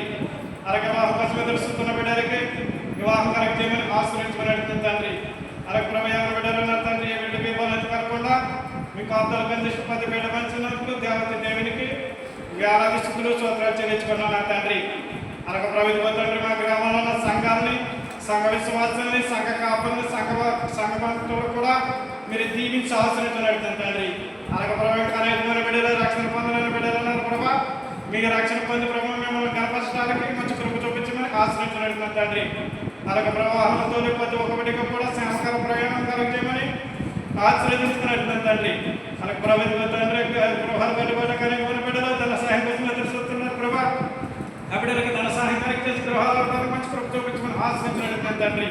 అలాగే వివాహం కోసం ఎదురుస్తున్న బిడ్డలకి వివాహం కరెక్ట్ చేయమని ఆశ్రయించుకుని తండ్రి. అలాగే ప్రభా ఎవరి బిడ్డలు ఉన్నారు తండ్రి, ఏ బిడ్డకి వాళ్ళని కలగకుండా మీ కాపుదల కందిష్ట పది బిడ్డ పెంచినందుకు దేవత దేవునికి వేలాది స్థితులు స్తోత్రాలు చెల్లించుకున్నాను నా తండ్రి. అలాగే ప్రభుత్వ తండ్రి మా గ్రామంలో ఉన్న సంఘాలని, సంఘ విశ్వాసాన్ని, సంఘ కాపుల్ని, సంఘ భక్తులు కూడా మీరు దీవించి ఆశ్రయించినట్టు తండ్రి. అలాగే ప్రభావిత అనేకమైన బిడ్డలు రక్షణ పొందలేని బిడ్డలు ఉన్నారు ప్రభా, మీకు రక్షణ పొంది ప్రభావ మిమ్మల్ని కనపరచడానికి మంచి కృప చూపించమని ఆశ్రయించినట్టు తండ్రి. అలాగే ప్రవాహంతో ప్రతి ఒక్క బిడ్డకు కూడా సంస్కార ప్రయాణం కలగజేయమని ఆశ్రయించుకున్నట్టు తండ్రి. అలాగే ప్రభుత్వ తండ్రి గృహాలు కట్టుబడి అనేకమైన బిడ్డలు తన సహాయం కోసం ఎదురుస్తున్నారు ప్రభా, ఆ బిడ్డలకు తన సహాయం కరెక్ట్ చేసి గృహాలు మంచి కృప చూపించమని ఆశ్రయించినట్టు తండ్రి.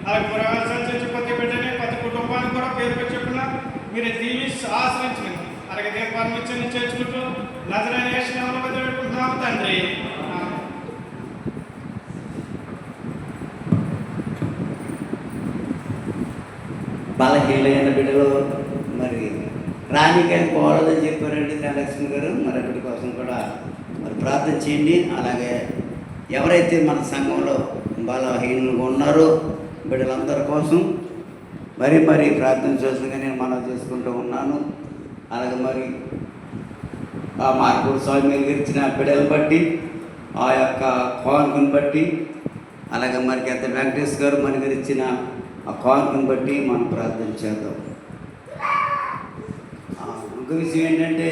అలాగే ప్రవేశాలు చేసి ప్రతి బిడ్డని ప్రతి కుటుంబానికి కూడా పేరు పెట్టుకున్నా మీరు దీవించి ఆశ్రయించండి. అలాగే దీపాన్ని ఇచ్చి చేర్చుకుంటూ నజరైన యేసు నామములో పెట్టుకుంటున్నాము తండ్రి. బలహీనమైన బిడ్డలు మరి రాణికని పోవాలని చెప్పారండి ధనలక్ష్మి గారు. మరి అక్కడి కోసం కూడా మరి ప్రార్థన చేయండి. అలాగే ఎవరైతే మన సంఘంలో బలహీనులుగా ఉన్నారో బిడ్డలందరి కోసం మరి ప్రార్థన చేస్తుందిగా నేను మనం చేసుకుంటూ ఉన్నాను. అలాగే మరి ఆ మార్పుడు స్వామి ఇచ్చిన బిడ్డలు బట్టి, ఆ యొక్క కానుకను బట్టి, అలాగే మరి ఎంత వెంకటేష్ గారు మనకి ఇచ్చిన ఆ కానుకను బట్టి మనం ప్రార్థన చేద్దాం. ఇంకో విషయం ఏంటంటే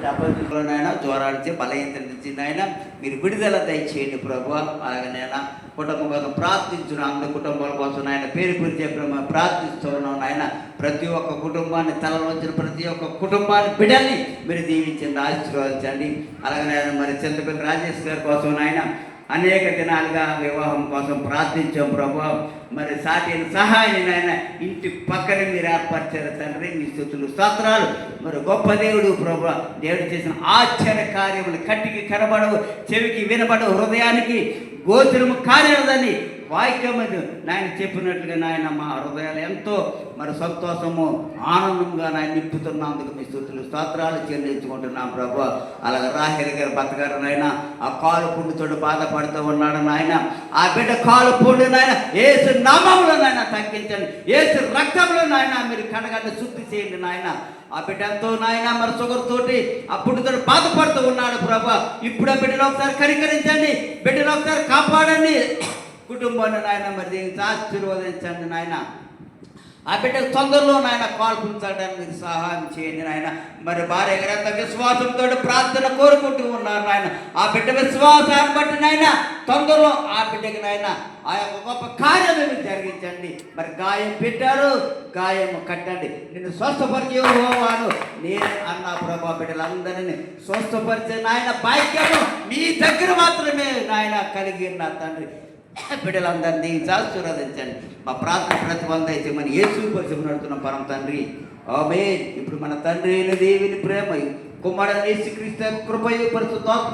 డబ్బులైనా జ్వరాలిచ్చి బలహీనతలు ఇచ్చింది ఆయన మీరు విడుదల దయచేయండి ప్రభు. అలాగే నేను కుటుంబం కోసం ప్రార్థించున్నాను, అందరి కుటుంబాల కోసం ఆయన పేరు చెప్పిన ప్రార్థిస్తున్నాను. ఆయన ప్రతి ఒక్క కుటుంబాన్ని తలలోంచిన ప్రతి ఒక్క కుటుంబాన్ని బిడ్డల్ని మీరు దీవించండి, ఆశీర్వదించండి. అలాగే నేను మరి చింతపల్లి రాజేష్ గారి కోసం ఆయన అనేక దినాలుగా వివాహం కోసం ప్రార్థించాం ప్రభు. మరి సాటిని సహాయాన్ని ఆయన ఇంటి పక్కనే మీరు ఏర్పరిచారు తండ్రి. మీ స్తుతులు స్తోత్రాలు. మరి గొప్ప దేవుడు ప్రభు, దేవుడు చేసిన ఆశ్చర్య కార్యములు కంటికి కనబడవు, చెవికి వినబడవు, హృదయానికి గోచరము కానిదని వాక్యమని నాయన చెప్పినట్లుగా నాయన మా హృదయాలు ఎంతో మరి సంతోషము ఆనందంగా నాయన నింపుతున్నందుకు మీ స్తుతులు స్తోత్రాలు చెల్లించుకుంటున్నాం ప్రభు. అలాగే రాహేల్ గారు బతగారు నాయన ఆ కాలు పుండుతో బాధపడుతూ ఉన్నాడు నాయన. ఆ బిడ్డ కాలు పుండు నాయన యేసు నామములో నాయన తగ్గించండి, యేసు రక్తంలో నాయన మీరు కడగండి, శుద్ధి చేయండి నాయన. ఆ బిడ్డతో నాయన మరి షుగర్ తోటి ఆ పుండుతో బాధపడుతూ ఉన్నాడు ప్రభు. ఇప్పుడు ఆ బిడ్డను ఒకసారి కనికరించండి, బిడ్డను ఒకసారి కాపాడండి, కుటుంబాన్ని నాయన మరి దీనికి ఆశీర్వదించండి నాయన. ఆ బిడ్డకు తొందరలో నాయన కాల్పుంచడానికి మీరు సహాయం చేయండి నాయన. మరి భార్య గారు విశ్వాసంతో ప్రార్థన కోరుకుంటూ ఉన్నారు నాయన. ఆ బిడ్డ విశ్వాసాన్ని బట్టి నాయన తొందరలో ఆ బిడ్డకి నాయన ఆ యొక్క గొప్ప కార్యం మీరు జరిగించండి. మరి గాయం పెట్టారు, గాయం కట్టండి, నిన్ను స్వస్థపరిచే యెహోవాను నేను అన్న ప్రభా. బిడ్డలందరినీ స్వస్థపరిచే నాయన భాగ్యము మీ దగ్గర మాత్రమే నాయన కలిగి ఉన్న తండ్రి. బిడ్డలందరినీ ఆశీర్వదించండి. మా ప్రార్థన ప్రతిబంధ అయితే మన యేసు పరిచయం నడుతున్న పరమ తండ్రి ఆమేన్. ఇప్పుడు మన తండ్రి అయిన దేవుని ప్రేమ, కుమారుడైన యేసుక్రీస్తు కృపయు పరిశుద్ధాత్మ